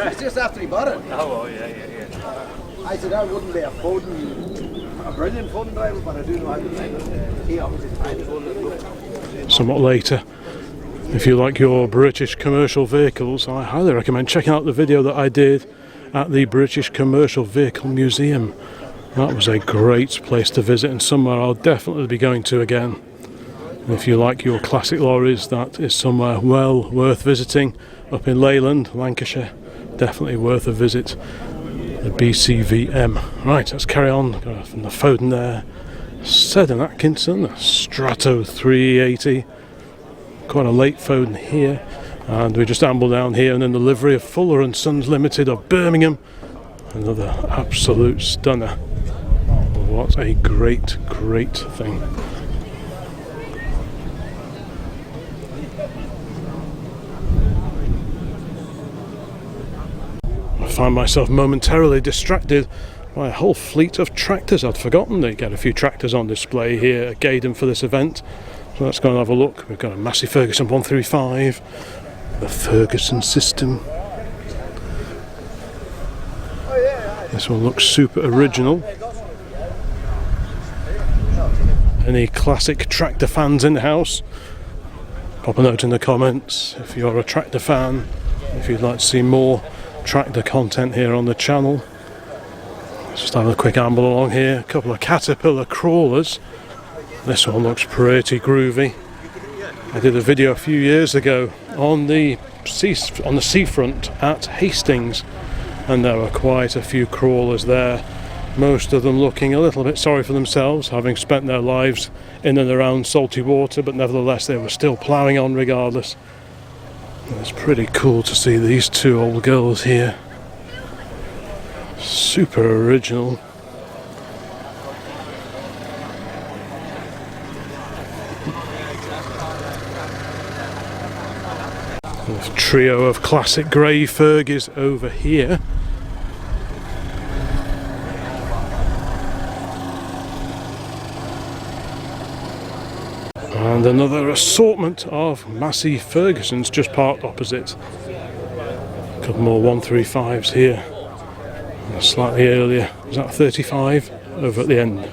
was just after he bought it. Oh, yeah. I said I wouldn't be a brilliant Foden driver, but I do know how to drive it. He obviously tried it. Somewhat later, if you like your British commercial vehicles, I highly recommend checking out the video that I did at the British Commercial Vehicle Museum. That was a great place to visit, and somewhere I'll definitely be going to again. And if you like your classic lorries, that is somewhere well worth visiting up in Leyland, Lancashire. Definitely worth a visit. The BCVM. Right, let's carry on. From the Foden there, Seddon Atkinson, a Strato 380. Quite a late Foden here, and we just amble down here, and then the livery of Fuller and Sons Limited of Birmingham. Another absolute stunner. What a great, great thing. I find myself momentarily distracted by a whole fleet of tractors. I'd forgotten they get a few tractors on display here at Gaydon for this event. So let's go and have a look. We've got a Massey Ferguson 135, the Ferguson system. This one looks super original. Any classic tractor fans in the house? Pop a note in the comments if you're a tractor fan, if you'd like to see more tractor content here on the channel. Let's just have a quick amble along here. A couple of Caterpillar crawlers. This one looks pretty groovy. I did a video a few years ago on the seafront at Hastings, and there were quite a few crawlers there. Most of them looking a little bit sorry for themselves, having spent their lives in and around salty water, but nevertheless they were still ploughing on regardless. And it's pretty cool to see these two old girls here. Super original. A trio of classic grey Fergies over here. And another assortment of Massey Fergusons just parked opposite. A couple more 135s here. And slightly earlier, is that 35 over at the end?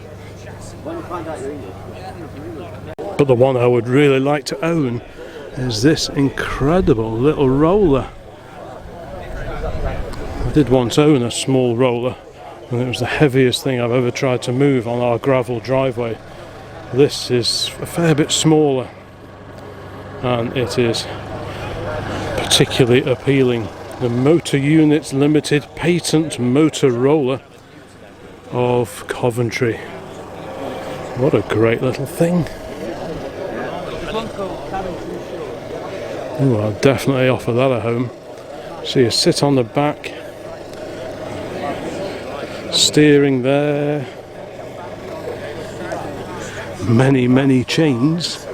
But the one I would really like to own is this incredible little roller. I did once own a small roller, and it was the heaviest thing I've ever tried to move on our gravel driveway. This is a fair bit smaller, and it is particularly appealing. The Motor Units Limited Patent Motor Roller of Coventry. What a great little thing. Oh, I'll definitely offer that a home. So you sit on the back, steering there, many chains.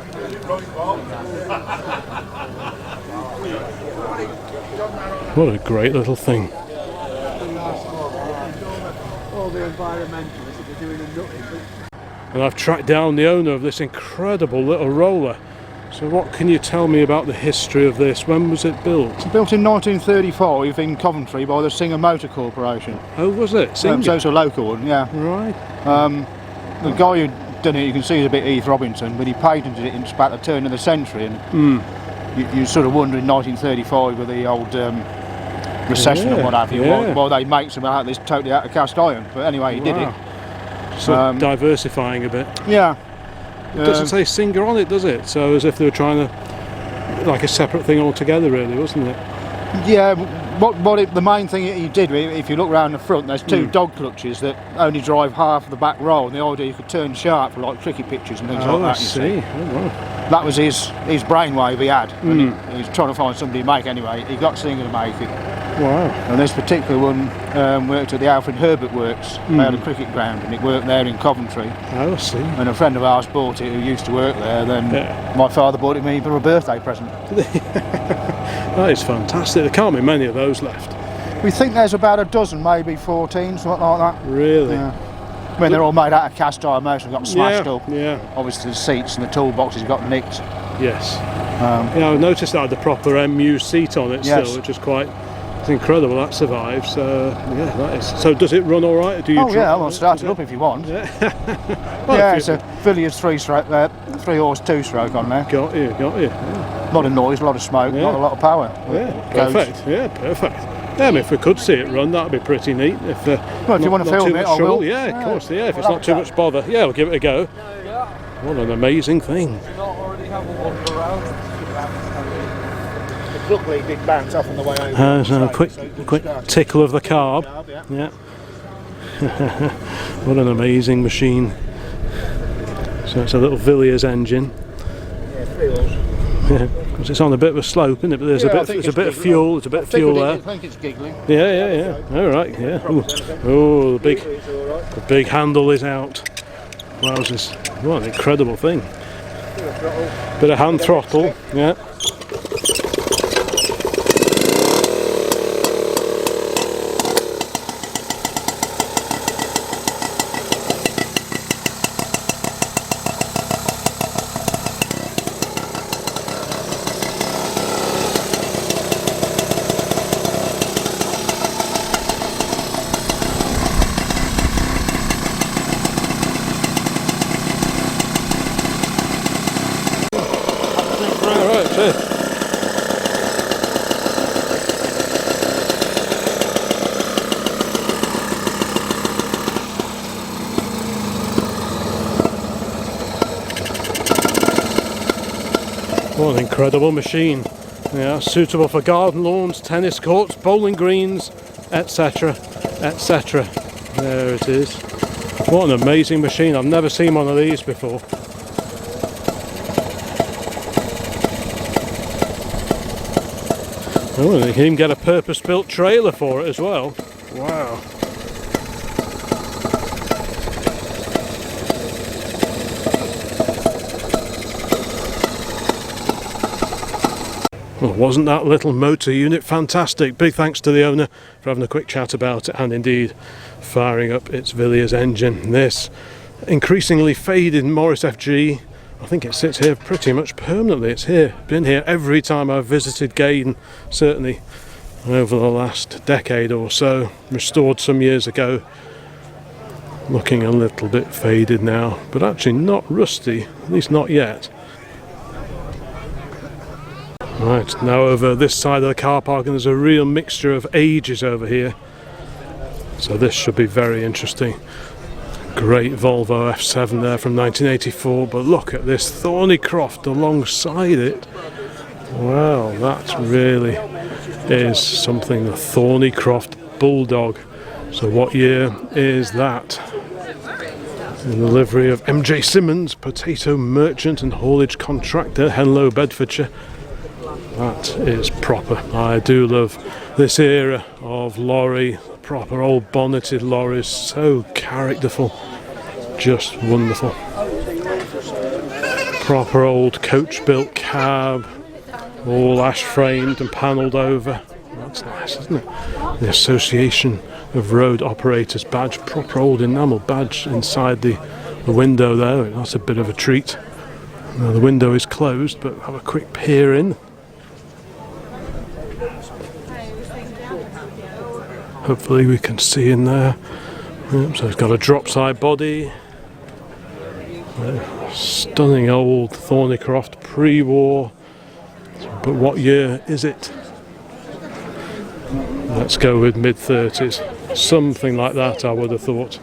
What a great little thing. And I've tracked down the owner of this incredible little roller. So what can you tell me about the history of this? When was it built? It was built in 1935 in Coventry by the Singer Motor Corporation. Oh, was it? Singer? So it's a local one, yeah. Right. The guy who done it, you can see he's a bit Heath Robinson, but he patented it in about the turn of the century. And you sort of wonder in 1935 with the old recession and what have you, why they make something out of this totally out of cast iron. But anyway, he did it. So diversifying a bit. Yeah. It doesn't say Singer on it, does it? So as if they were trying to, like a separate thing altogether, really, wasn't it? Yeah. The main thing he did, if you look around the front, there's two dog clutches that only drive half of the back roll, and the idea you could turn sharp for like cricket pitches and things like that. I see. Oh, wow. That was his brainwave he had. And he was trying to find somebody to make anyway. He got Singer to make it. Wow. And this particular one worked at the Alfred Herbert Works. They had a cricket ground, and it worked there in Coventry. Oh, I see. And a friend of ours bought it who used to work there. Then my father bought it me for a birthday present. That is fantastic. There can't be many of those left. We think there's about a dozen, maybe 14, something like that. Really? Yeah. I mean, they're all made out of cast iron, most of them got smashed up. Yeah. Obviously the seats and the toolboxes got nicked. Yes. Yeah, I noticed that had the proper MU seat on it still, which is quite... It's incredible that survives. Yeah, that is. So does it run all right? Do you? I'll start it up if you want. Yeah. It's a Villiers 3-horse 2-stroke on there. Got you. A lot of noise, a lot of smoke, not a lot of power. Yeah, perfect. Yeah, perfect. Yeah, I mean, if we could see it run, that'd be pretty neat. If you want to film it, I will. Yeah, of course. Yeah, if it's not too much bother. Yeah, we'll give it a go. What an amazing thing. Luckily, it did bounce off on the way over. So a quick tickle of the carb. Yeah. What an amazing machine. So it's a little Villiers engine. Yeah, 3 horse. Yeah, because it's on a bit of a slope, isn't it? But there's a bit of fuel. There's a bit of fuel there. I think it's giggling. Yeah. All right. Yeah. Oh, the big handle is out. Wowzers! What an incredible thing. Bit of hand throttle. Yeah. What an incredible machine. Yeah, suitable for garden lawns, tennis courts, bowling greens, etc, etc. There it is. What an amazing machine. I've never seen one of these before. Oh, and you can even get a purpose-built trailer for it as well. Wow. Well, wasn't that little motor unit fantastic? Big thanks to the owner for having a quick chat about it and indeed firing up its Villiers engine. This increasingly faded Morris FG, I think it sits here pretty much permanently. It's here, been here every time I've visited Gaydon, certainly over the last decade or so. Restored some years ago, looking a little bit faded now, but actually not rusty, at least not yet. Right, now over this side of the car park, and there's a real mixture of ages over here, so this should be very interesting. Great Volvo F7 there from 1984, but look at this Thornycroft alongside it. Wow, that really is something, the Thornycroft Bulldog. So what year is that? In the livery of MJ Simmons, potato merchant and haulage contractor, Henlow, Bedfordshire. That is proper. I do love this era of lorry, proper old bonneted lorries, so characterful, just wonderful. Proper old coach built cab, all ash framed and panelled over. That's nice, isn't it? The Association of Road Operators badge, proper old enamel badge inside the window there. That's a bit of a treat. Now the window is closed, but have a quick peer in. Hopefully we can see in there. Yep, so it's got a drop side body. Stunning old Thornycroft pre-war. But what year is it? Let's go with mid-30s. Something like that, I would have thought.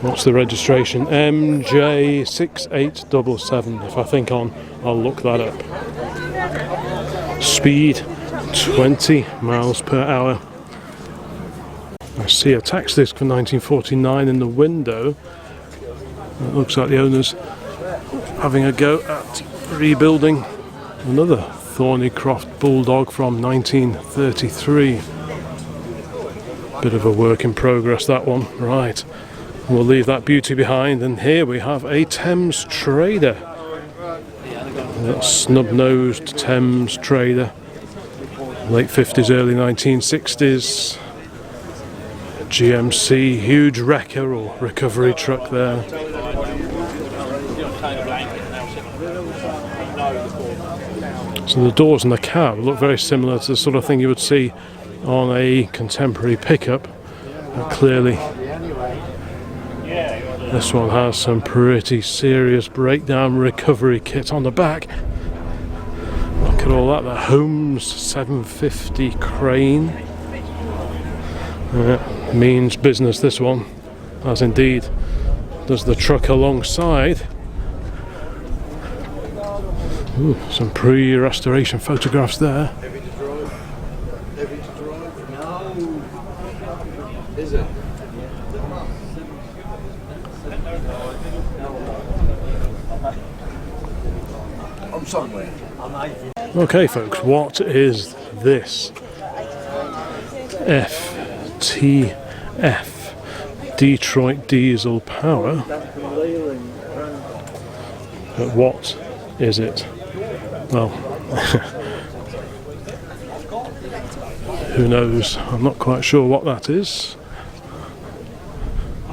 What's the registration? MJ6877. If I think on, I'll look that up. Speed 20 miles per hour. I see a tax disc from 1949 in the window. It looks like the owner's having a go at rebuilding another Thornycroft Bulldog from 1933. Bit of a work in progress, that one. Right, we'll leave that beauty behind, and here we have a Thames Trader. That snub-nosed Thames Trader. Late 50s, early 1960s. GMC, huge wrecker or recovery truck there. So the doors in the cab look very similar to the sort of thing you would see on a contemporary pickup. But clearly this one has some pretty serious breakdown recovery kit on the back. Look at all that, the Holmes 750 crane. Means business, this one, as indeed does the truck alongside. Ooh, some pre-restoration photographs there. Okay folks, what is this? FTF Detroit diesel power, but what is it? Well, who knows? I'm not quite sure what that is.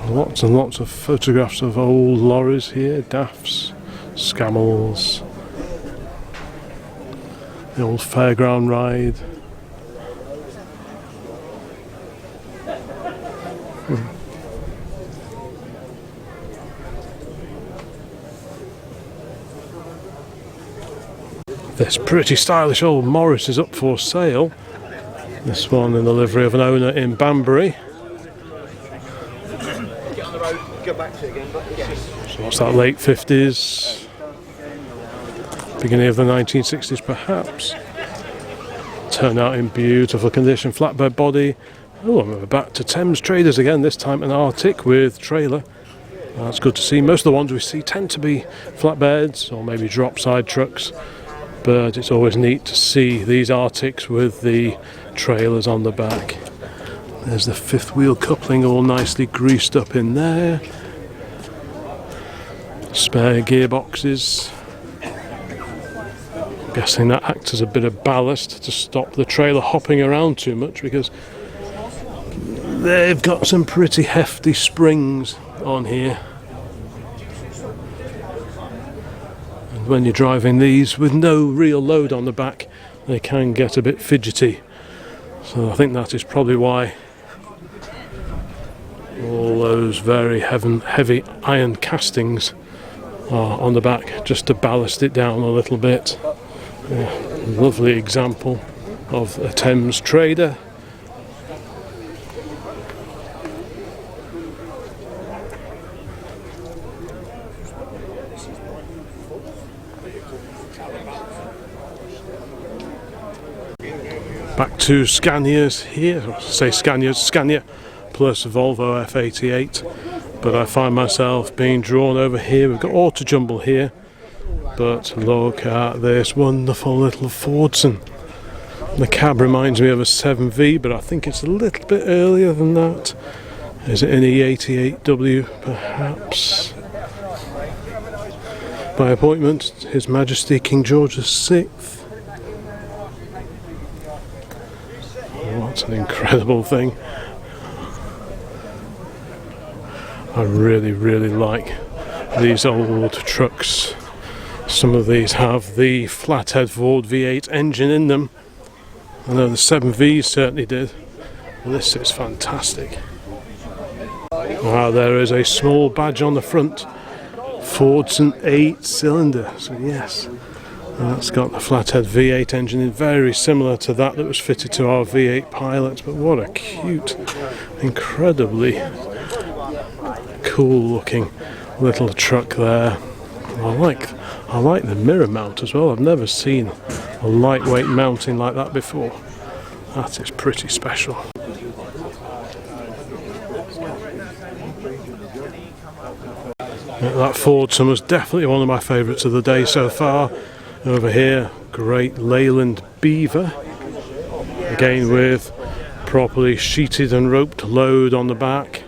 Lots and lots of photographs of old lorries here, DAFs, Scammells, the old fairground ride. This pretty stylish old Morris is up for sale. This one in the livery of an owner in Banbury. So what's that, late 50s, beginning of the 1960s perhaps. Turnout in beautiful condition, flatbed body, Oh, I'm back to Thames Traders again, this time an Arctic with trailer. That's good to see. Most of the ones we see tend to be flatbeds or maybe drop side trucks, but it's always neat to see these Arctics with the trailers on the back. There's the fifth wheel coupling all nicely greased up in there. Spare gearboxes. I'm guessing that acts as a bit of ballast to stop the trailer hopping around too much, because they've got some pretty hefty springs on here. And when you're driving these with no real load on the back, they can get a bit fidgety. So I think that is probably why all those very heavy iron castings are on the back, just to ballast it down a little bit. Lovely example of a Thames Trader. Back to Scania's here, Scania plus Volvo F88, but I find myself being drawn over here. We've got Auto Jumble here, but look at this wonderful little Foden. The cab reminds me of a 7V, but I think it's a little bit earlier than that. Is it an E88W perhaps? By appointment, His Majesty King George VI. What an incredible thing. I really like these old trucks. Some of these have the flathead Ford V8 engine in them. I know the 7Vs certainly did. This is fantastic. Wow, there is a small badge on the front. Foden 8-cylinder, so yes. That's got the flathead V8 engine in, very similar to that was fitted to our V8 Pilot, but what a cute, incredibly cool looking little truck there. I like the mirror mount as well. I've never seen a lightweight mounting like that before. That is pretty special. That Foden was definitely one of my favourites of the day so far. Over here, great Leyland Beaver, again with properly sheeted and roped load on the back.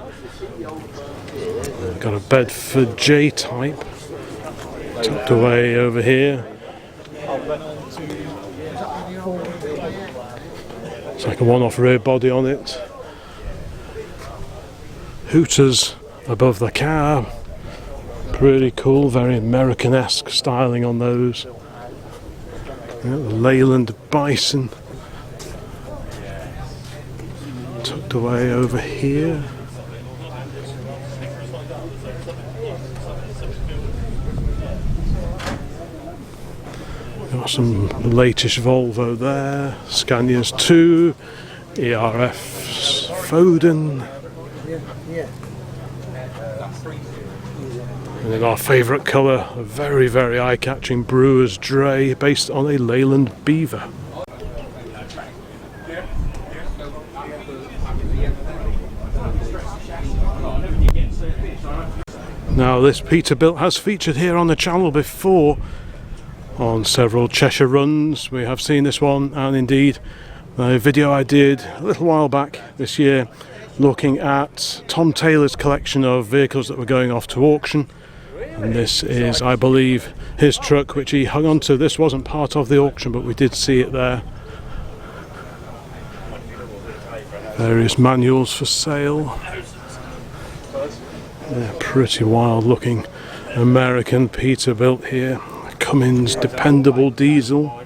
Got a Bedford J-type tucked away over here. It's like a one-off rear body on it. Hooters above the cab, pretty cool, very American-esque styling on those. The Leyland Bison tucked away over here. Got some latest Volvo there, Scania's 2, ERF's Foden. And then our favourite colour, a very eye-catching Brewer's Dray, based on a Leyland Beaver. Now this Peterbilt has featured here on the channel before on several Cheshire runs. We have seen this one, and indeed a video I did a little while back this year looking at Tom Taylor's collection of vehicles that were going off to auction. And this is, I believe, his truck which he hung on to. This wasn't part of the auction, but we did see it there. Various manuals for sale. They're pretty wild looking American Peterbilt here. Cummins dependable diesel.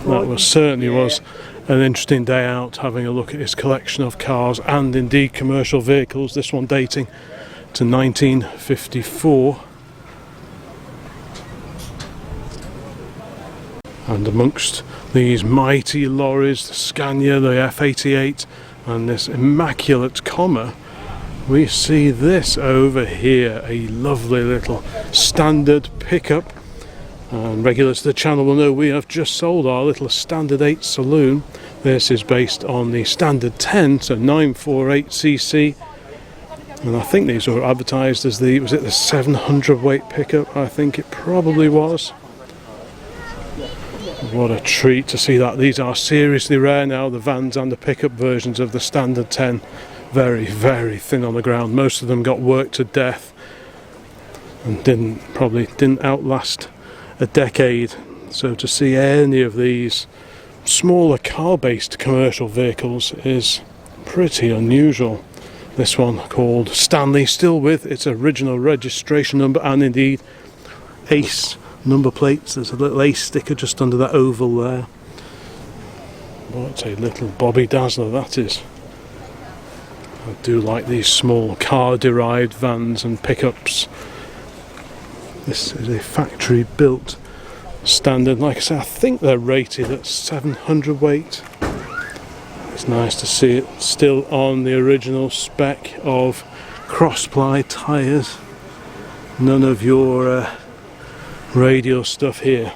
That certainly was an interesting day out, having a look at his collection of cars and indeed commercial vehicles. This one dating to 1954. And amongst these mighty lorries, the Scania, the F88 and this immaculate comma, we see this over here, a lovely little standard pickup, And regulars to the channel will know we have just sold our little Standard 8 saloon. This is based on the Standard 10, so 948cc. And I think these were advertised as the, was it the 700 weight pickup? I think it probably was. What a treat to see that. These are seriously rare now, the vans and the pickup versions of the Standard 10. Very, very thin on the ground. Most of them got worked to death and probably didn't outlast a decade. So to see any of these smaller car-based commercial vehicles is pretty unusual. This one called Stanley, still with its original registration number and indeed Ace number plates. There's a little Ace sticker just under that oval there. What a little Bobby Dazzler that is. I do like these small car-derived vans and pickups. This is a factory built Standard. Like I say, I think they're rated at 700 weight. It's nice to see it still on the original spec of cross-ply tyres. None of your radial stuff here.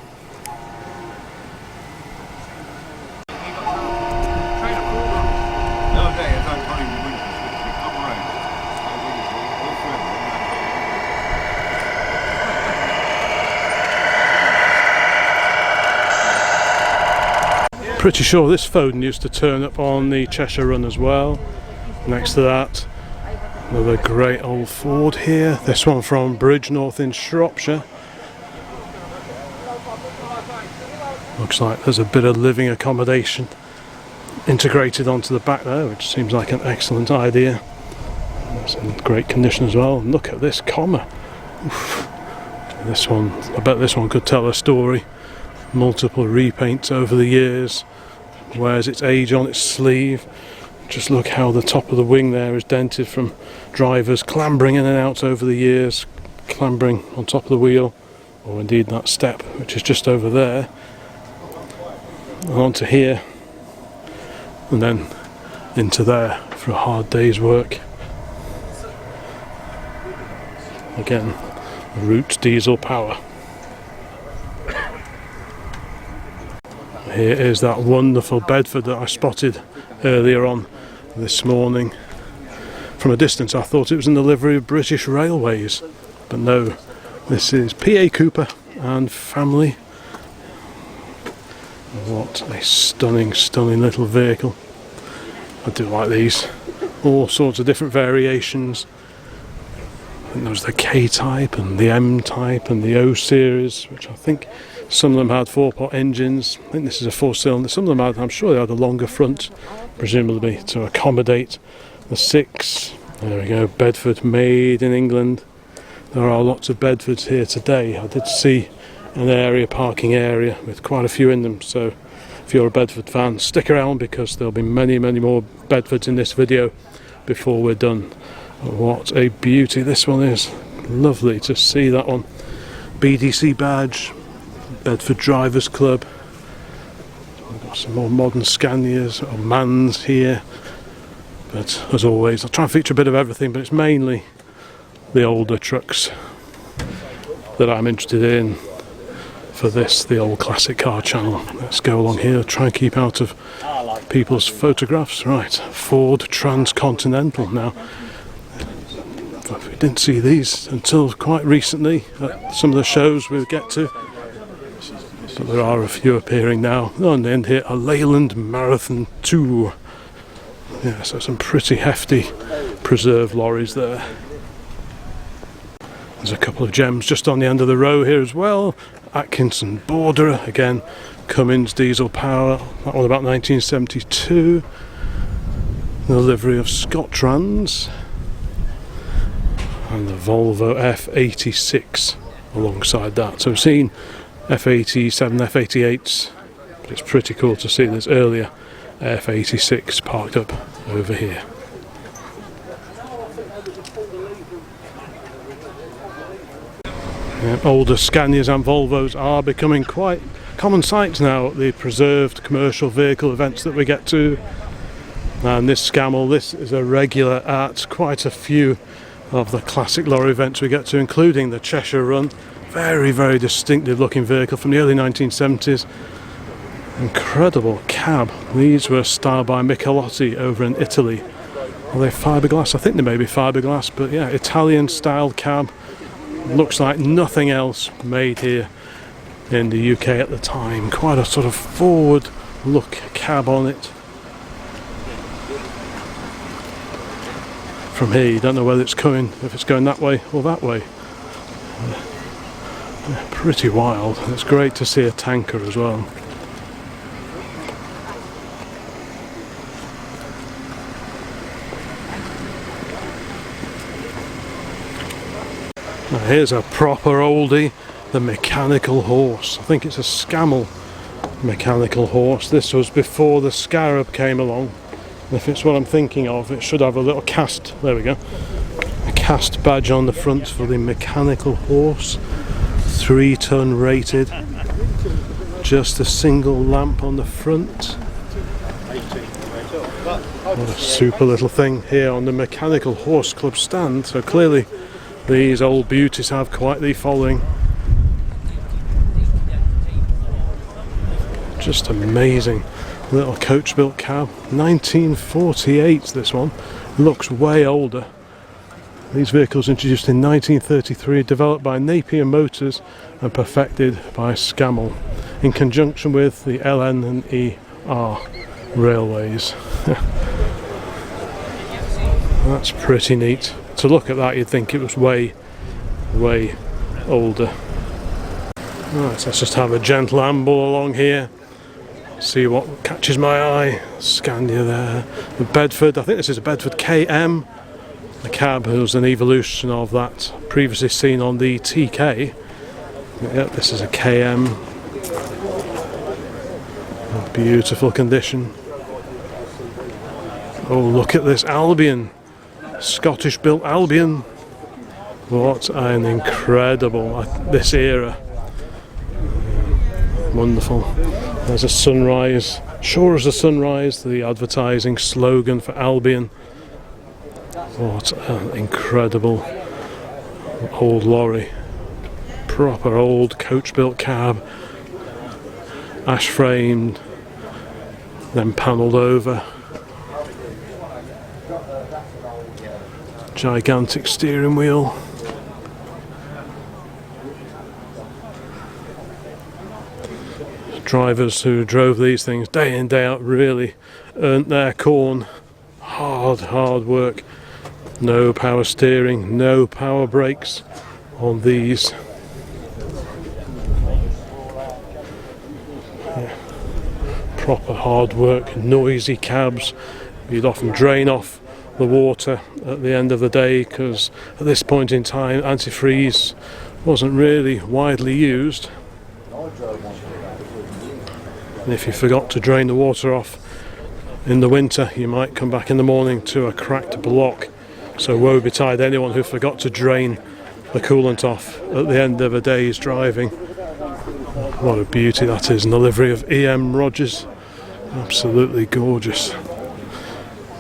Pretty sure this Foden used to turn up on the Cheshire Run as well. Next to that, another great old Ford here. This one from Bridgnorth in Shropshire. Looks like there's a bit of living accommodation integrated onto the back there, which seems like an excellent idea. It's in great condition as well. And look at this comma. Oof. This one, I bet this one could tell a story. Multiple repaints over the years. Wears its age on its sleeve. Just look how the top of the wing there is dented from drivers clambering in and out over the years, clambering on top of the wheel, or indeed that step which is just over there, and onto here, and then into there for a hard day's work. Again, Roots diesel power. Here is that wonderful Bedford that I spotted earlier on this morning. From a distance I thought it was in the livery of British Railways, but no, this is PA Cooper and family. What a stunning, stunning little vehicle. I do like these. All sorts of different variations. I think there's the K-type and the M-type and the O-series, which I think some of them had 4-pot engines. I think this is a 4-cylinder. Some of them had, I'm sure they had a longer front, presumably to accommodate the 6. There we go, Bedford, made in England. There are lots of Bedfords here today. I did see an parking area with quite a few in them, so if you're a Bedford fan, stick around because there'll be many, many more Bedfords in this video before we're done. What a beauty this one is. Lovely to see that one. BDC badge. Bedford Drivers Club. We've got some more modern Scanias or MANs here, but as always I'll try and feature a bit of everything, but it's mainly the older trucks that I'm interested in for this, the old classic car channel. Let's go along here, try and keep out of people's photographs. Right, Ford Transcontinental. Now we didn't see these until quite recently at some of the shows we'll get to, but there are a few appearing now. On the end here, a Leyland Marathon 2. Yeah, so some pretty hefty preserved lorries there. There's a couple of gems just on the end of the row here as well. Atkinson Borderer, again, Cummins diesel power. That one about 1972. The livery of Scottrans. And the Volvo F86 alongside that. So we've seen F87, F88s, but it's pretty cool to see this earlier F86 parked up over here. Yeah, older Scanias and Volvos are becoming quite common sights now at the preserved commercial vehicle events that we get to. And this Scamel, this is a regular at quite a few of the classic lorry events we get to, including the Cheshire Run. Very, very distinctive looking vehicle from the early 1970s. Incredible cab. These were styled by Michelotti over in Italy. Are they fiberglass? I think they may be fiberglass, but yeah, Italian style cab. Looks like nothing else made here in the UK at the time. Quite a sort of forward look cab on it. From here you don't know whether it's coming, if it's going that way or that way. Yeah, pretty wild. It's great to see a tanker as well. Now here's a proper oldie, the mechanical horse. I think it's a Scammell mechanical horse. This was before the Scarab came along. If it's what I'm thinking of, it should have a little cast, there we go, a cast badge on the front for the mechanical horse. 3-ton rated, just a single lamp on the front. What a super little thing here on the Mechanical Horse Club stand. So clearly these old beauties have quite the following. Just amazing. Little coach built cab. 1948 this one. Looks way older. These vehicles introduced in 1933, developed by Napier Motors and perfected by Scammell in conjunction with the LN and ER railways. That's pretty neat. To look at that you'd think it was way older. Right, so let's just have a gentle amble along here. See what catches my eye. Scania there. The Bedford, I think this is a Bedford KM. The cab was an evolution of that previously seen on the TK. Yep, this is a KM. Beautiful condition. Oh, look at this Albion. Scottish built Albion. What an incredible, this era. Wonderful. There's a sunrise. Sure as a sunrise, the advertising slogan for Albion. What an incredible old lorry. Proper old coach built cab. Ash framed, then panelled over. Gigantic steering wheel. Drivers who drove these things day in day out really earned their corn. Hard work. No power steering, no power brakes on these. Yeah. Proper hard work, noisy cabs. You'd often drain off the water at the end of the day because at this point in time antifreeze wasn't really widely used. And if you forgot to drain the water off in the winter, you might come back in the morning to a cracked block. So woe betide anyone who forgot to drain the coolant off at the end of a day's driving. What a beauty that is in the livery of E.M. Rogers. Absolutely gorgeous.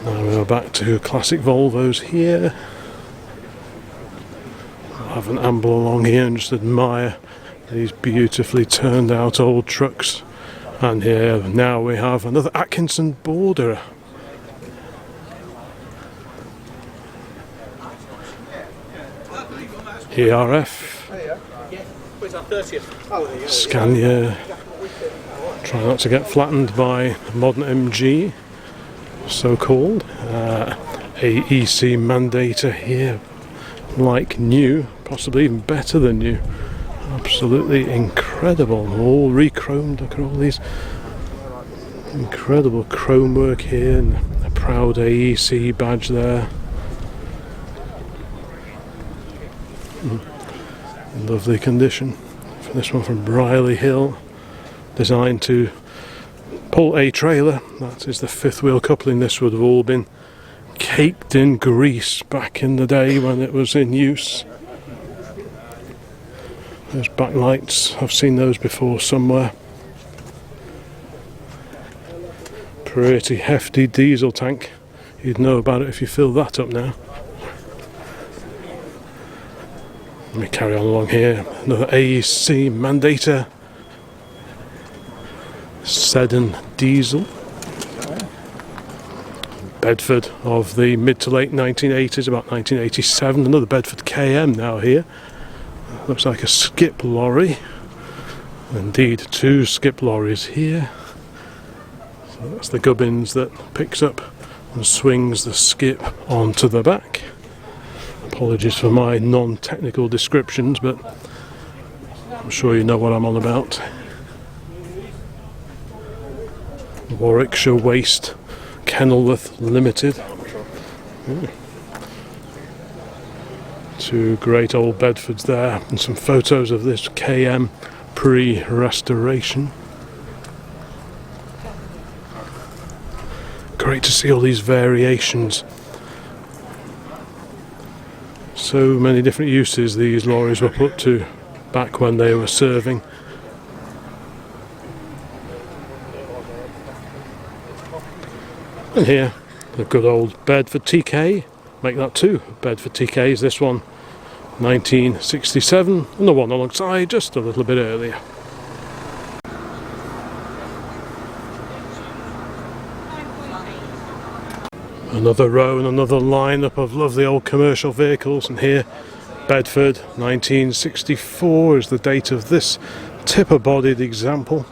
Now we're back to classic Volvos here. I'll have an amble along here and just admire these beautifully turned out old trucks. And here now we have another Atkinson Borderer. ERF, Scania, try not to get flattened by modern MG, so called. AEC mandator here, like new, possibly even better than new. Absolutely incredible, all re-chromed. Look at all these incredible chrome work here and a proud AEC badge there. Lovely condition. For this one from Briley Hill, designed to pull a trailer. That is the fifth wheel coupling. This would have all been caked in grease back in the day when it was in use. Those backlights, I've seen those before somewhere. Pretty hefty diesel tank. You'd know about it if you filled that up now. Let me carry on along here. Another AEC Mandator Seddon diesel. Bedford of the mid to late 1980s, about 1987. Another Bedford KM now here. Looks like a skip lorry. Indeed, two skip lorries here. So that's the gubbins that picks up and swings the skip onto the back. Apologies for my non-technical descriptions, but I'm sure you know what I'm on about. Warwickshire Waste Kenilworth Limited. Two great old Bedfords there, and some photos of this KM pre-restoration. Great to see all these variations. So many different uses these lorries were put to back when they were serving. And here, the good old Bedford TK. Make that two Bedford TKs. This one, 1967, and the one alongside just a little bit earlier. Another row and another lineup of lovely old commercial vehicles, and here Bedford 1964 is the date of this tipper bodied example.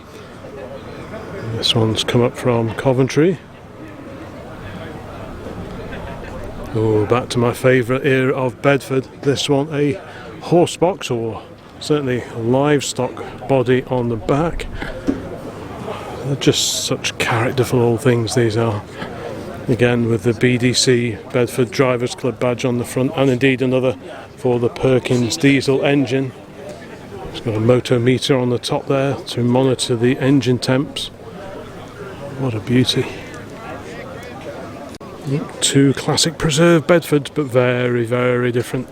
This one's come up from Coventry. Oh, back to my favourite era of Bedford, this one a horse box, or certainly livestock body on the back. They're just such characterful old things these are. Again with the BDC Bedford Drivers Club badge on the front, and indeed another for the Perkins diesel engine. It's got a motometer on the top there to monitor the engine temps. What a beauty. Two classic preserved Bedfords, but very, very different.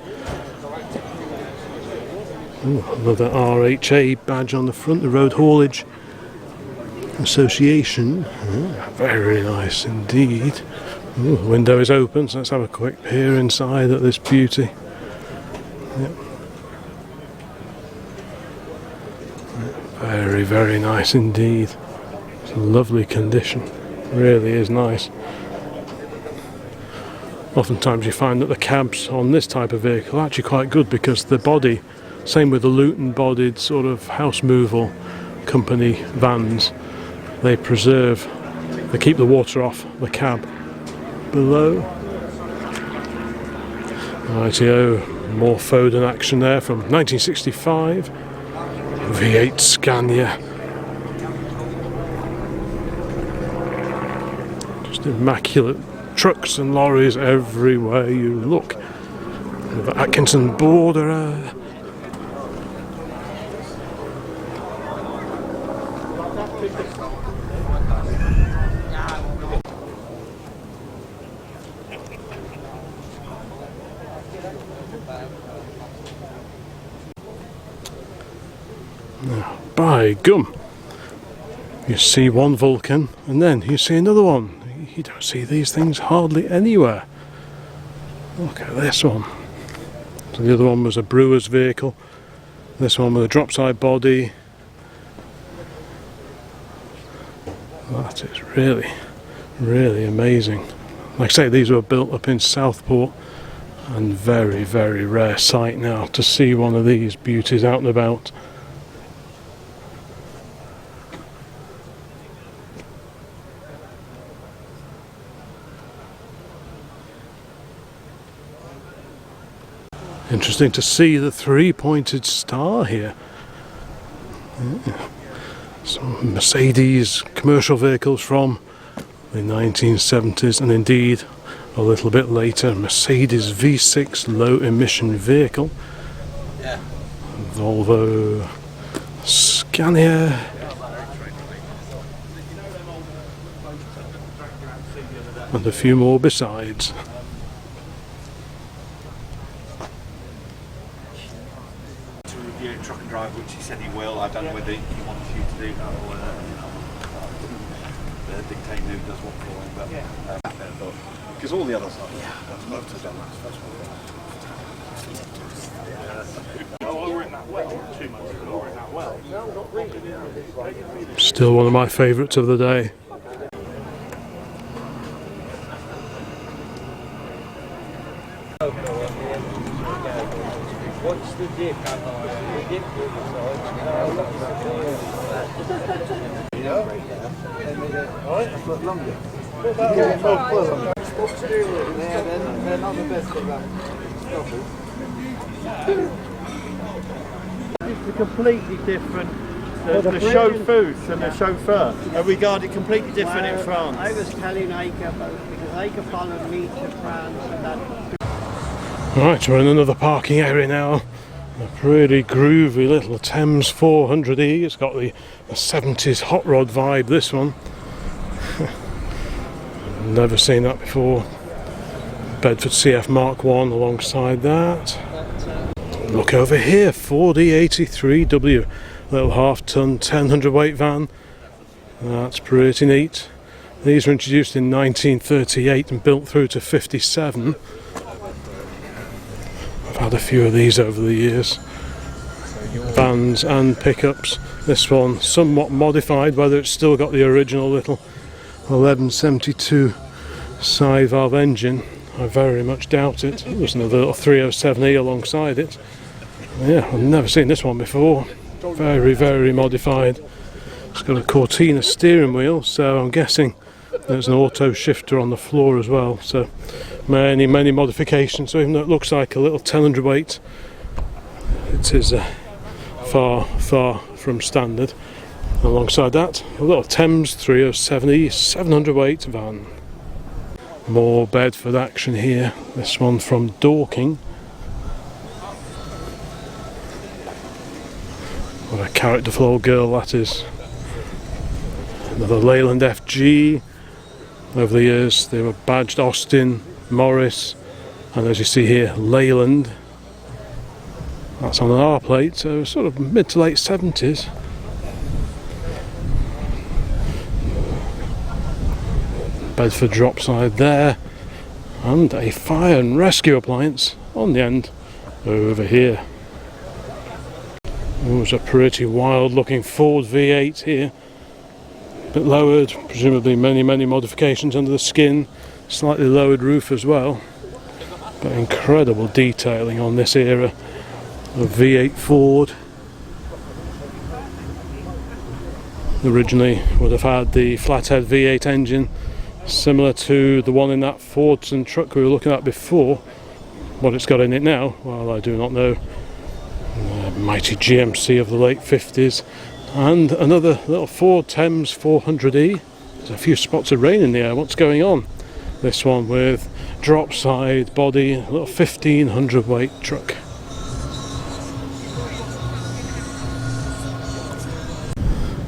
Ooh, another RHA badge on the front, the Road Haulage Association. Very nice indeed. Ooh, the window is open, so let's have a quick peer inside at this beauty. Very, very nice indeed. It's a lovely condition. Really is nice. Oftentimes you find that the cabs on this type of vehicle are actually quite good, because the body, same with the Luton bodied sort of house moval company vans, they keep the water off the cab below. Rightio, more Foden action there from 1965. V8 Scania. Just immaculate trucks and lorries everywhere you look. The Atkinson Borderer. Now, by gum, you see one Vulcan and then you see another one. You don't see these things hardly anywhere. Look at this one. So the other one was a brewer's vehicle. This one with a drop-side body. That is really, really amazing. Like I say, these were built up in Southport, and very, very rare sight now to see one of these beauties out and about. Interesting to see the three-pointed star here. Yeah. Some Mercedes commercial vehicles from the 1970s, and indeed a little bit later, Mercedes V6 low-emission vehicle. Yeah. Volvo, Scania. And a few more besides. Truck and drive, which he said he will. I don't know whether he wants you to do that or dictate who does what for him, but because all the other stuff, I'd love to have done that. Still one of my favourites of the day. What's the dip? They're not the best of them. It's completely different. The chauffeurs and the chauffeur are regarded completely different in France. I was telling Ike about because Ike followed me to France and that. Right, we're in another parking area now. A pretty groovy little Thames 400E. It's got the 70s hot rod vibe, this one. Never seen that before. Bedford CF Mark 1 alongside that. Look over here, Ford E83W. Little half-ton 1000 weight van. That's pretty neat. These were introduced in 1938 and built through to 57. I've had a few of these over the years. Vans and pickups. This one somewhat modified, whether it's still got the original little 1172 side valve engine, I very much doubt it. There's another little 307E alongside it. Yeah, I've never seen this one before. Very, very modified. It's got a Cortina steering wheel, so I'm guessing there's an auto shifter on the floor as well. So many, many modifications. So even though it looks like a little 1000 weight, it is far, far from standard. Alongside that, a little Thames 307E 700 weight van. More Bedford action here. This one from Dorking. What a characterful old girl that is. Another Leyland FG. Over the years they were badged Austin, Morris, and as you see here, Leyland. That's on an R plate, so sort of mid to late 70s. Bedford drop side there, and a fire and rescue appliance on the end over here. There's a pretty wild looking Ford V8 here, a bit lowered, presumably many modifications under the skin, slightly lowered roof as well, but incredible detailing on this era of V8 Ford. Originally would have had the flathead V8 engine, similar to the one in that Fordson truck we were looking at before. What it's got in it now, well, I do not know. Mighty GMC of the late 50s, and another little Ford Thames 400E. There's a few spots of rain in the air. What's going on? This one with drop side body, a little 1500 weight truck.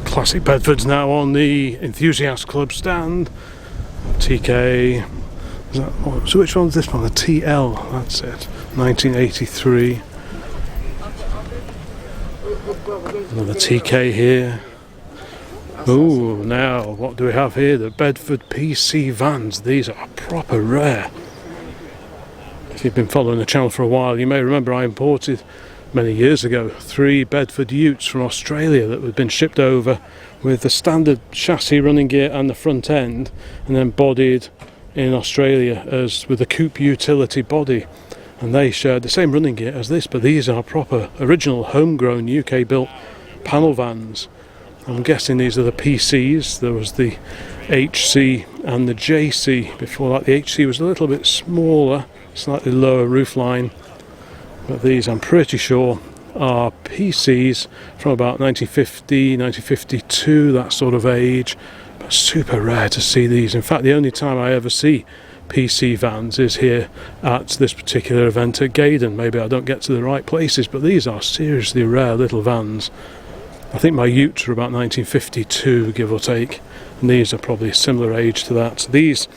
Classic Bedfords now on the Enthusiast Club stand. TK. So which one's this one? The TL. That's it. 1983. Another TK here. Ooh, now what do we have here? The Bedford PC vans. These are proper rare. If you've been following the channel for a while, you may remember I imported many years ago 3 Bedford Utes from Australia that had been shipped over with the standard chassis running gear and the front end, and then bodied in Australia as with a coupe utility body. And they shared the same running gear as this, but these are proper original homegrown UK built panel vans. I'm guessing these are the PCs. There was the HC and the JC before that. The HC was a little bit smaller, slightly lower roofline, but these I'm pretty sure are PCs from about 1950, 1952, that sort of age. But super rare to see these. In fact, the only time I ever see PC vans is here at this particular event at Gaydon. Maybe I don't get to the right places, but these are seriously rare little vans. I think my Utes are about 1952, give or take, and these are probably a similar age to that. These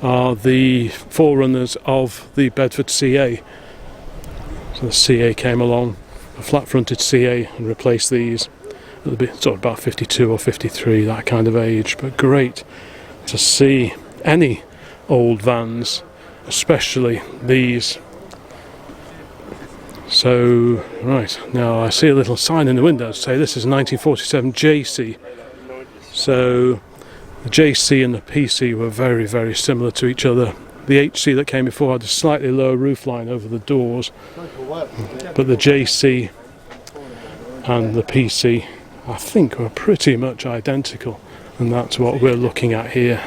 are the forerunners of the Bedford CA. So the CA came along, a flat-fronted CA, and replaced these. A little bit, sort of about 52 or 53, that kind of age. But great to see any old vans, especially these. So, right, now I see a little sign in the window to say this is 1947 JC. So, the JC and the PC were very, very similar to each other. The HC that came before had a slightly lower roofline over the doors, but the JC and the PC, I think, were pretty much identical, and that's what we're looking at here.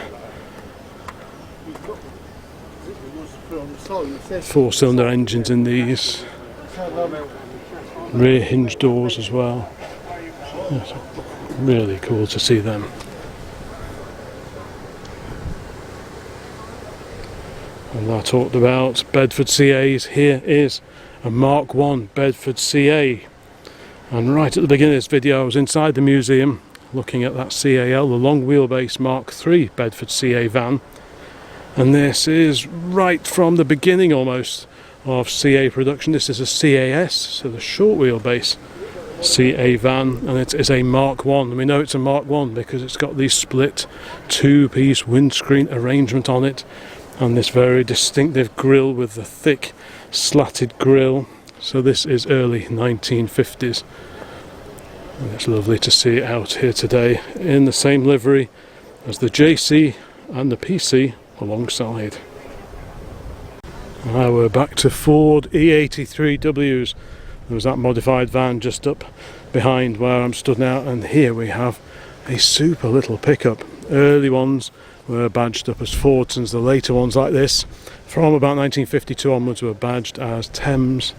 4-cylinder engines in these, rear hinge doors as well. It's really cool to see them. And I talked about Bedford CAs. Here is a Mark I Bedford CA, and right at the beginning of this video I was inside the museum looking at that CAL, the long wheelbase Mark III Bedford CA van, and this is right from the beginning almost of CA production. This is a CAS, so the short wheelbase CA van, and it is a Mark I, and we know it's a Mark I because it's got the split 2-piece windscreen arrangement on it, and this very distinctive grille with the thick slatted grille. So this is early 1950s, and it's lovely to see it out here today in the same livery as the JC and the PC alongside. Now we're back to Ford E83Ws. There was that modified van just up behind where I'm stood now, and here we have a super little pickup. Early ones were badged up as Fordsons, the later ones like this from about 1952 onwards were badged as Thames.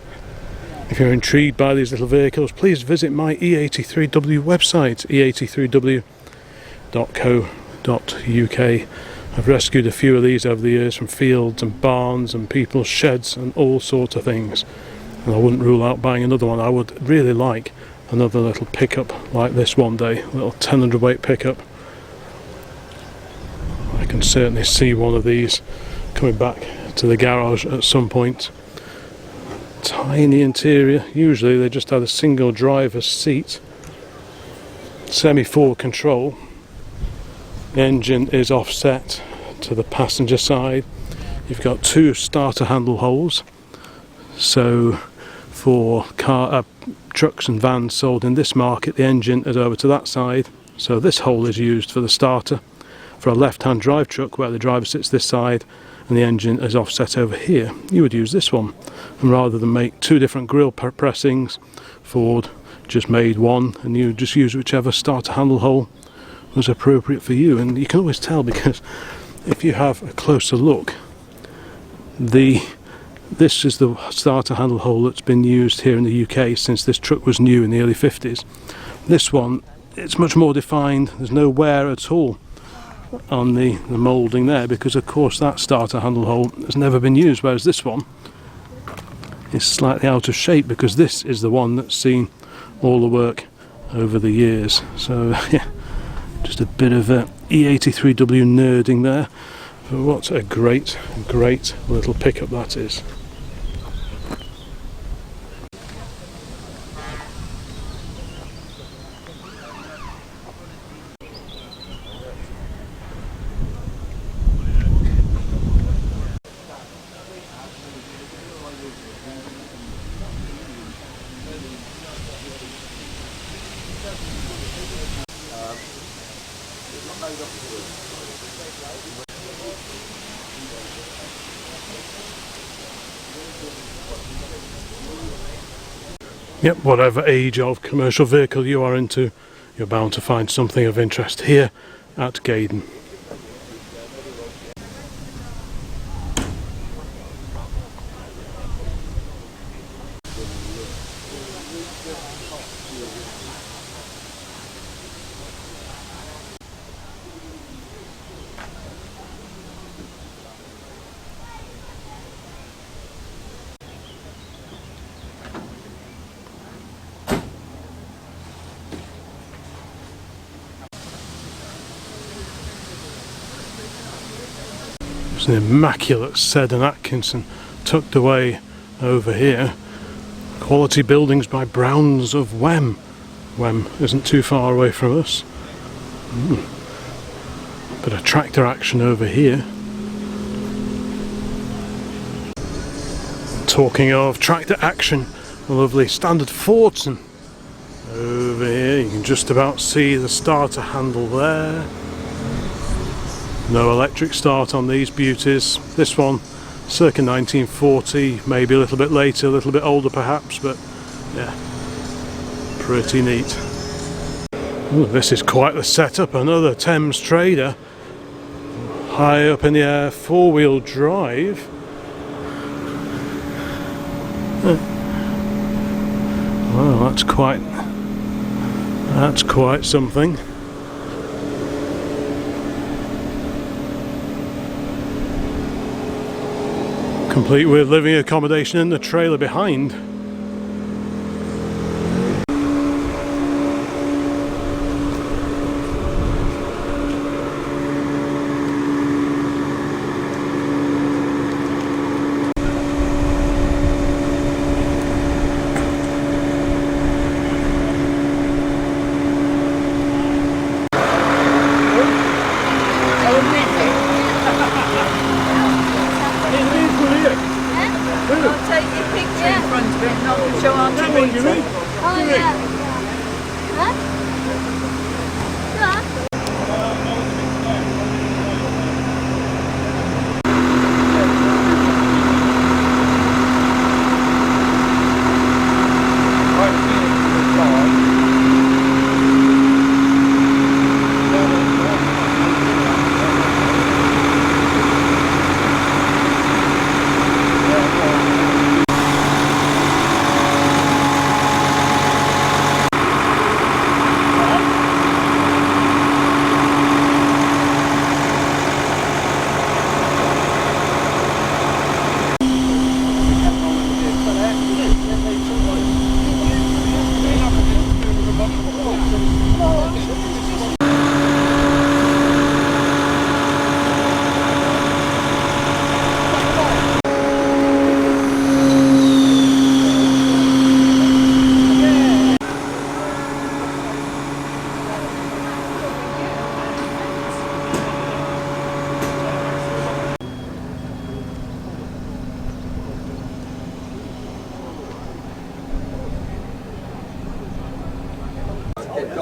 If you're intrigued by these little vehicles, please visit my E83W website, e83w.co.uk. I've rescued a few of these over the years from fields and barns and people's sheds and all sorts of things, and I wouldn't rule out buying another one. I would really like another little pickup like this one day, a little 10 weight pickup. I can certainly see one of these coming back to the garage at some point. Tiny interior, usually they just had a single driver's seat, semi-forward control. The engine is offset to the passenger side. You've got 2 starter handle holes, so for trucks and vans sold in this market, the engine is over to that side, so this hole is used for the starter. For a left-hand drive truck where the driver sits this side and the engine is offset over here, you would use this one, and rather than make 2 different grille pressings, Ford just made one, and you just use whichever starter handle hole was appropriate for you. And you can always tell, because if you have a closer look, this is the starter handle hole that's been used here in the UK since this truck was new in the early 50s. This one, it's much more defined, there's no wear at all on the moulding there, because of course that starter handle hole has never been used, whereas this one is slightly out of shape because this is the one that's seen all the work over the years. So yeah, just a bit of E83W nerding there, but what a great little pickup that is. Yep, whatever age of commercial vehicle you are into, you're bound to find something of interest here at Gaydon. It's an immaculate Seddon Atkinson tucked away over here. Quality buildings by Browns of Wem. Wem isn't too far away from us. Bit of tractor action over here. Talking of tractor action, a lovely standard Fordson. Over here you can just about see the starter handle there. No electric start on these beauties. This one circa 1940, maybe a little bit later, a little bit older perhaps, but yeah, pretty neat. Ooh, this is quite the setup, another Thames Trader. High up in the air, four-wheel drive. Well, that's quite something. Complete with living accommodation in the trailer behind.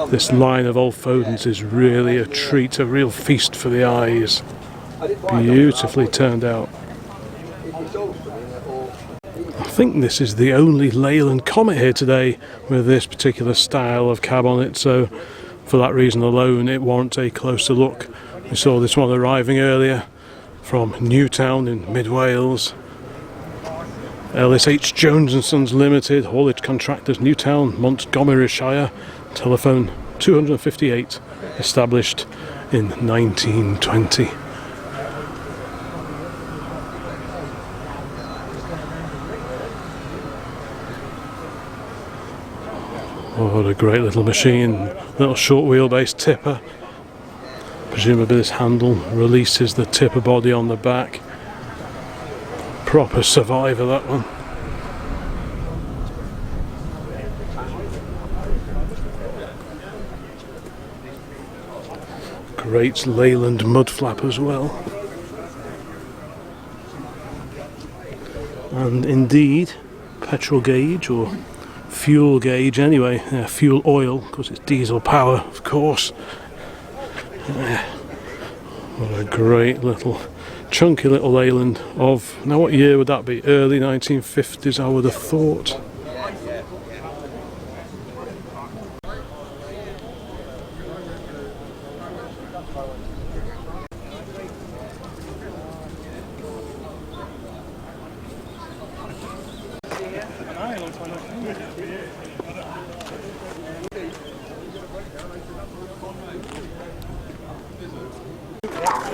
This line of old Fodens is really a treat, a real feast for the eyes. Beautifully turned out. I think this is the only Leyland Comet here today with this particular style of cab on it, so for that reason alone it warrants a closer look. We saw this one arriving earlier from Newtown in mid-Wales. Ellis H. Jones and Sons Limited, haulage contractors, Newtown, Montgomeryshire. Telephone 258, established in 1920. Oh, what a great little machine, little short wheelbase tipper. Presumably this handle releases the tipper body on the back. Proper survivor, that one. Great Leyland mud flap as well. And indeed, petrol gauge, or fuel gauge anyway, fuel oil, because it's diesel power, of course. What a great little, chunky little Leyland of, now what year would that be? Early 1950s, I would have thought.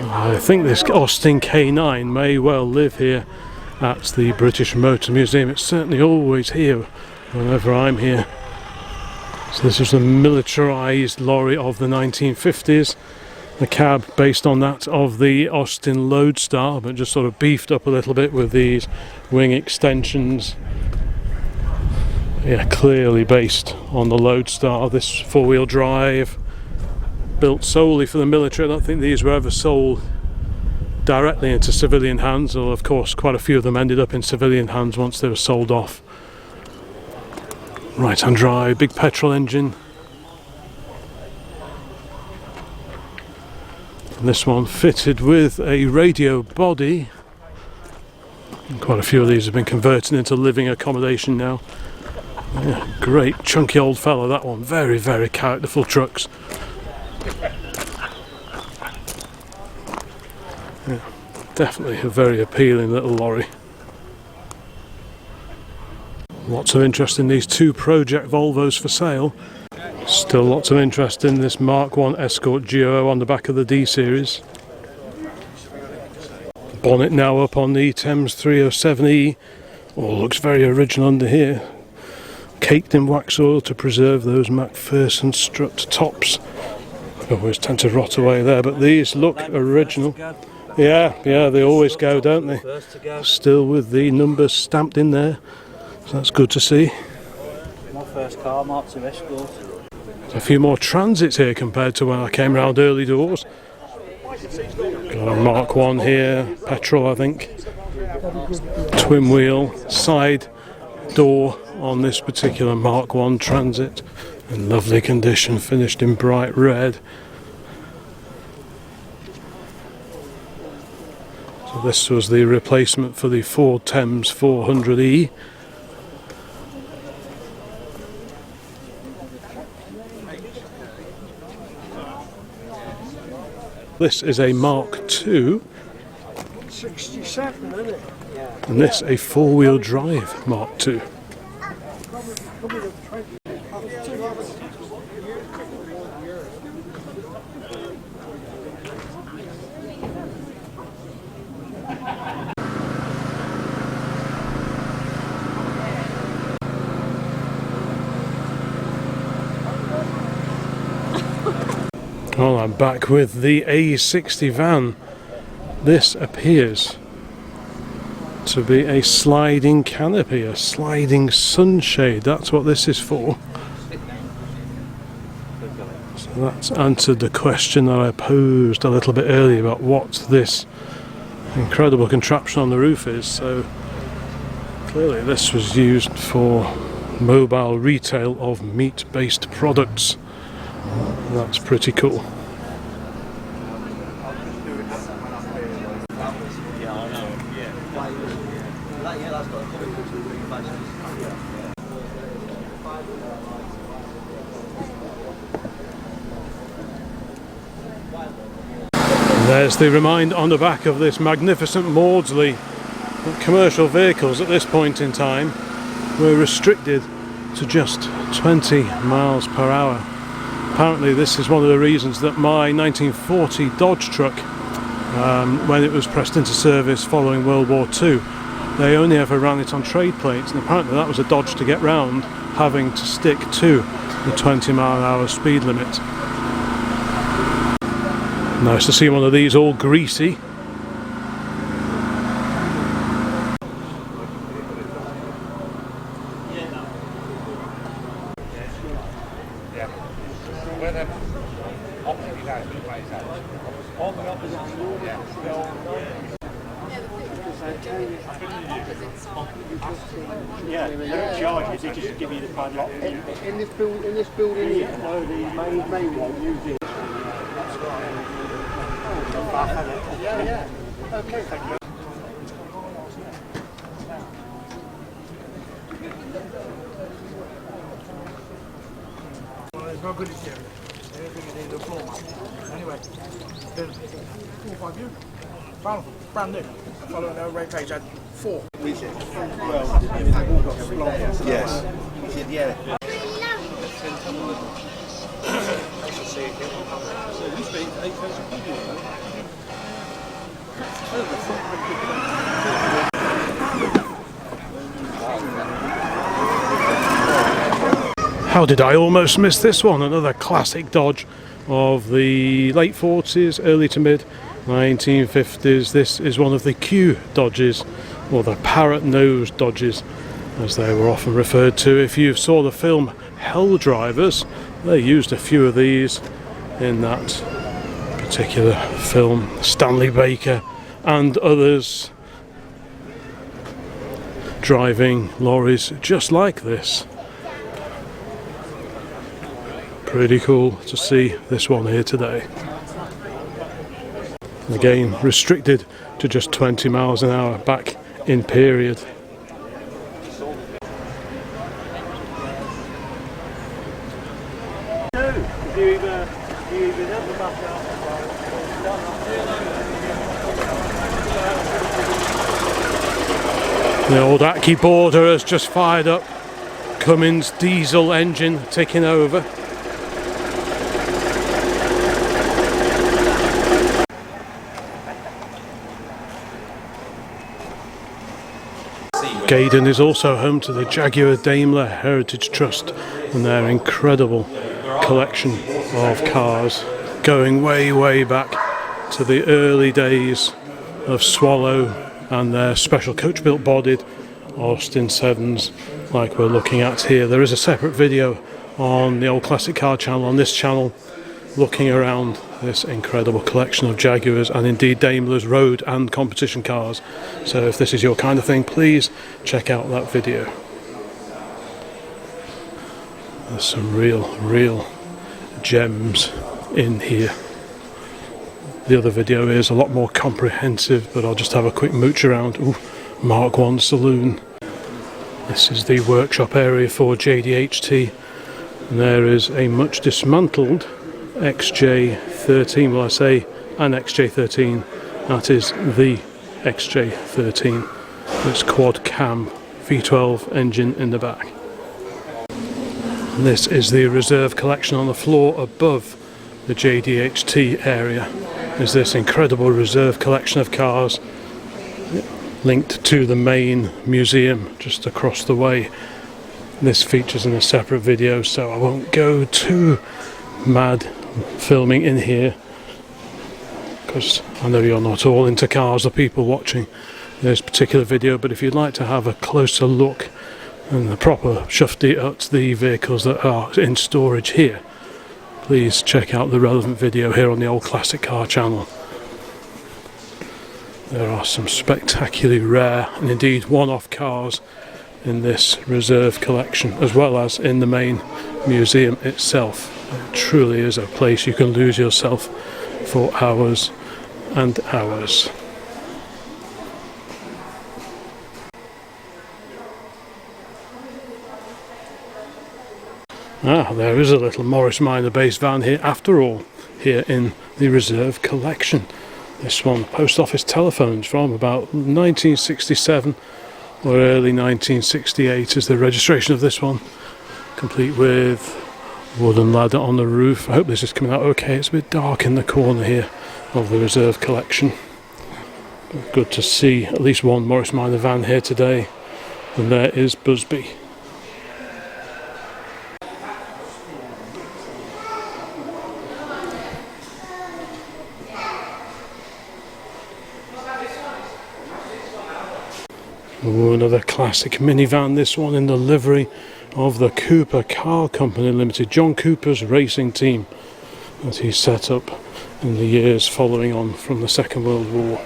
I think this Austin K9 may well live here at the British Motor Museum. It's certainly always here whenever I'm here. So this is a militarised lorry of the 1950s. The cab based on that of the Austin Lodestar, but just sort of beefed up a little bit with these wing extensions. Yeah, clearly based on the Lodestar. This four-wheel drive, built solely for the military. I don't think these were ever sold directly into civilian hands, although of course quite a few of them ended up in civilian hands once they were sold off. Right hand drive, big petrol engine. And this one fitted with a radio body. And quite a few of these have been converted into living accommodation now. Yeah, great chunky old fella that one. Very, very characterful trucks. Yeah, definitely a very appealing little lorry. Lots of interest in these two project Volvos for sale. Still lots of interest in this Mark 1 Escort GO on the back of the D series. Bonnet now up on the Thames 307E. All looks very original under here. Caked in wax oil to preserve those McPherson strut tops. Always tend to rot away there, but these look original. Yeah, they always go, don't they? Still with the numbers stamped in there. So that's good to see. My first car, Mark 2 Escort. There's a few more transits here compared to when I came round early doors. Got a Mark 1 here, petrol I think. Twin wheel, side door on this particular Mark 1 Transit. In lovely condition, finished in bright red. So this was the replacement for the Ford Thames 400E. This is a Mark II, 67, isn't it? and this a four-wheel drive Mark II. Well, I'm back with the A60 van. This appears to be a sliding canopy, a sliding sunshade. That's what this is for. So that's answered the question that I posed a little bit earlier about what this incredible contraption on the roof is. So clearly this was used for mobile retail of meat-based products. That's pretty cool. And there's the reminder on the back of this magnificent Maudslay that commercial vehicles at this point in time were restricted to just 20 miles per hour. Apparently this is one of the reasons that my 1940 Dodge truck, when it was pressed into service following World War II, they only ever ran it on trade plates, and apparently that was a dodge to get round having to stick to the 20 mile an hour speed limit. Nice to see one of these all greasy. Yeah, they don't charge you, they just give you the padlock. In this building here, no, the main one, using. Yeah. Okay, thank you. Well, it's not good this year. Everything is in the floor, man. Anyway, there's 4 or 5 units. Brand new. Following the rate page, had 4. Yes. Yeah. How did I almost miss this one? Another classic Dodge of the late 40s, early to mid 1950s. This is one of the Q Dodges, or the parrot nose Dodges as they were often referred to. If you saw the film Hell Drivers, they used a few of these in that particular film. Stanley Baker and others driving lorries just like this. Pretty cool to see this one here today. Again, restricted to just 20 miles an hour back in period. The old Atky border has just fired up. Cummins diesel engine taking over. Gaydon is also home to the Jaguar Daimler Heritage Trust and their incredible collection of cars going way back to the early days of Swallow and their special coach built bodied Austin Seddons like we're looking at here. There is a separate video on the Old Classic Car channel, on this channel, looking around this incredible collection of Jaguars and indeed Daimlers road and competition cars. So if this is your kind of thing, please check out that video. There's some real gems in here. The other video is a lot more comprehensive, but I'll just have a quick mooch around. Ooh, Mark 1 saloon. This is the workshop area for JDHT, and there is a much dismantled XJ13. Well, I say an XJ13, that is the XJ13. It's quad cam V12 engine in the back. And this is the reserve collection on the floor above the JDHT area. Is this incredible reserve collection of cars linked to the main museum just across the way. This features in a separate video, so I won't go too mad filming in here, because I know you're not all into cars, the people watching this particular video, but if you'd like to have a closer look and the proper shufti at the vehicles that are in storage here, please check out the relevant video here on the Old Classic Car channel. There are some spectacularly rare and indeed one-off cars in this reserve collection, as well as in the main museum itself. It truly is a place you can lose yourself for hours and hours. There is a little Morris Minor base van here after all, here in the reserve collection. This one, post office telephones from about 1967 or early 1968 is the registration of this one, complete with wooden ladder on the roof. I hope this is coming out okay. It's a bit dark in the corner here of the reserve collection. But good to see at least one Morris Minor van here today, and there is Busby. Ooh, another classic minivan, this one in the livery of the Cooper Car Company Limited, John Cooper's racing team that he set up in the years following on from the Second World War.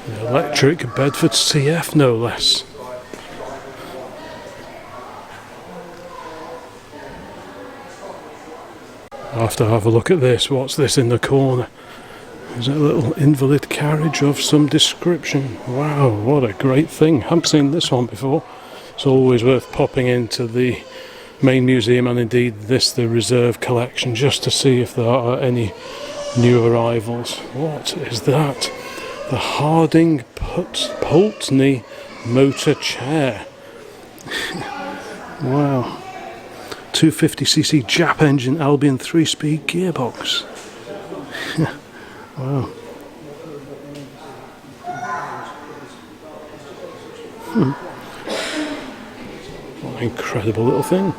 The electric Bedford CF, no less. I have to have a look at this. What's this in the corner? There's a little invalid carriage of some description. Wow, what a great thing. Haven't seen this one before. It's always worth popping into the main museum and indeed this, the reserve collection, just to see if there are any new arrivals. What is that? The Harding Pulteney motor chair. Wow. 250cc Jap engine, Albion 3-speed gearbox. Wow. What an incredible little thing.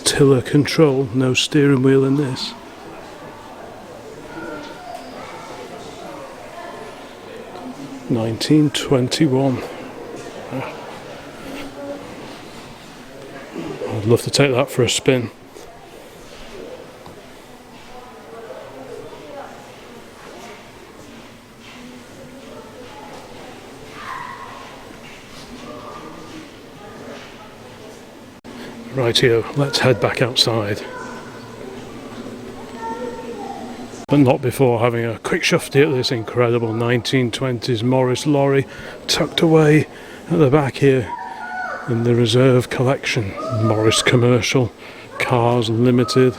Tiller control, no steering wheel in this. I'd love to take that for a spin. Rightio, let's head back outside. But not before having a quick shufty at this incredible 1920s Morris lorry tucked away at the back here in the reserve collection. Morris Commercial Cars Limited.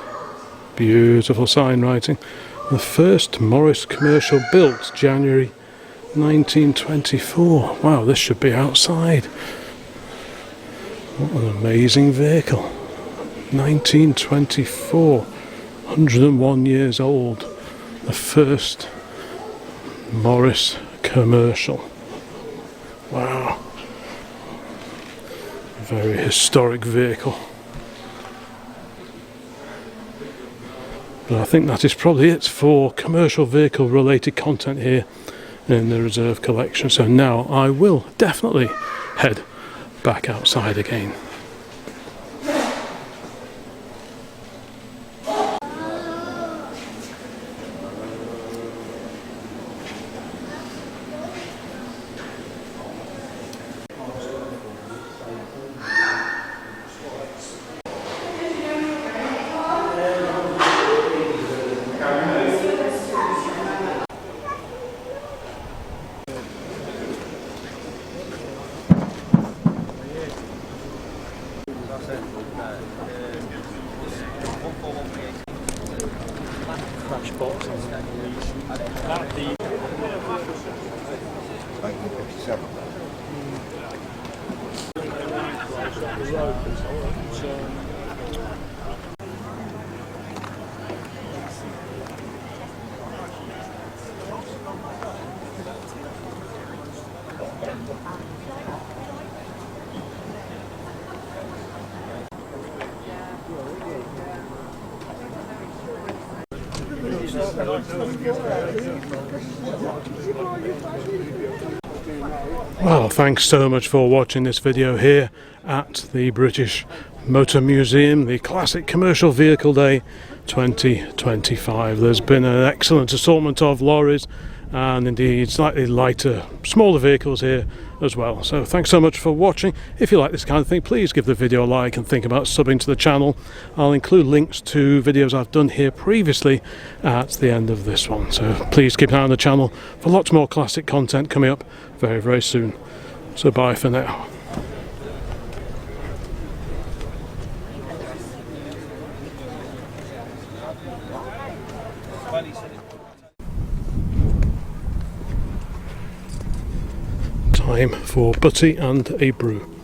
Beautiful sign writing. The first Morris Commercial built January 1924. Wow, this should be outside. What an amazing vehicle. 1924. 101 years old. The first Morris Commercial. Wow. Very historic vehicle. But I think that is probably it for commercial vehicle related content here in the reserve collection. So now I will definitely head back outside again. Crash box on that. Well, thanks so much for watching this video here at the British Motor Museum, the Classic Commercial Vehicle Day 2025. There's been an excellent assortment of lorries and indeed slightly lighter, smaller vehicles here as well. So thanks so much for watching. If you like this kind of thing, please give the video a like and think about subbing to the channel. I'll include links to videos I've done here previously at the end of this one. So please keep an eye on the channel for lots more classic content coming up very, very soon. So bye for now. Time for butty and a brew.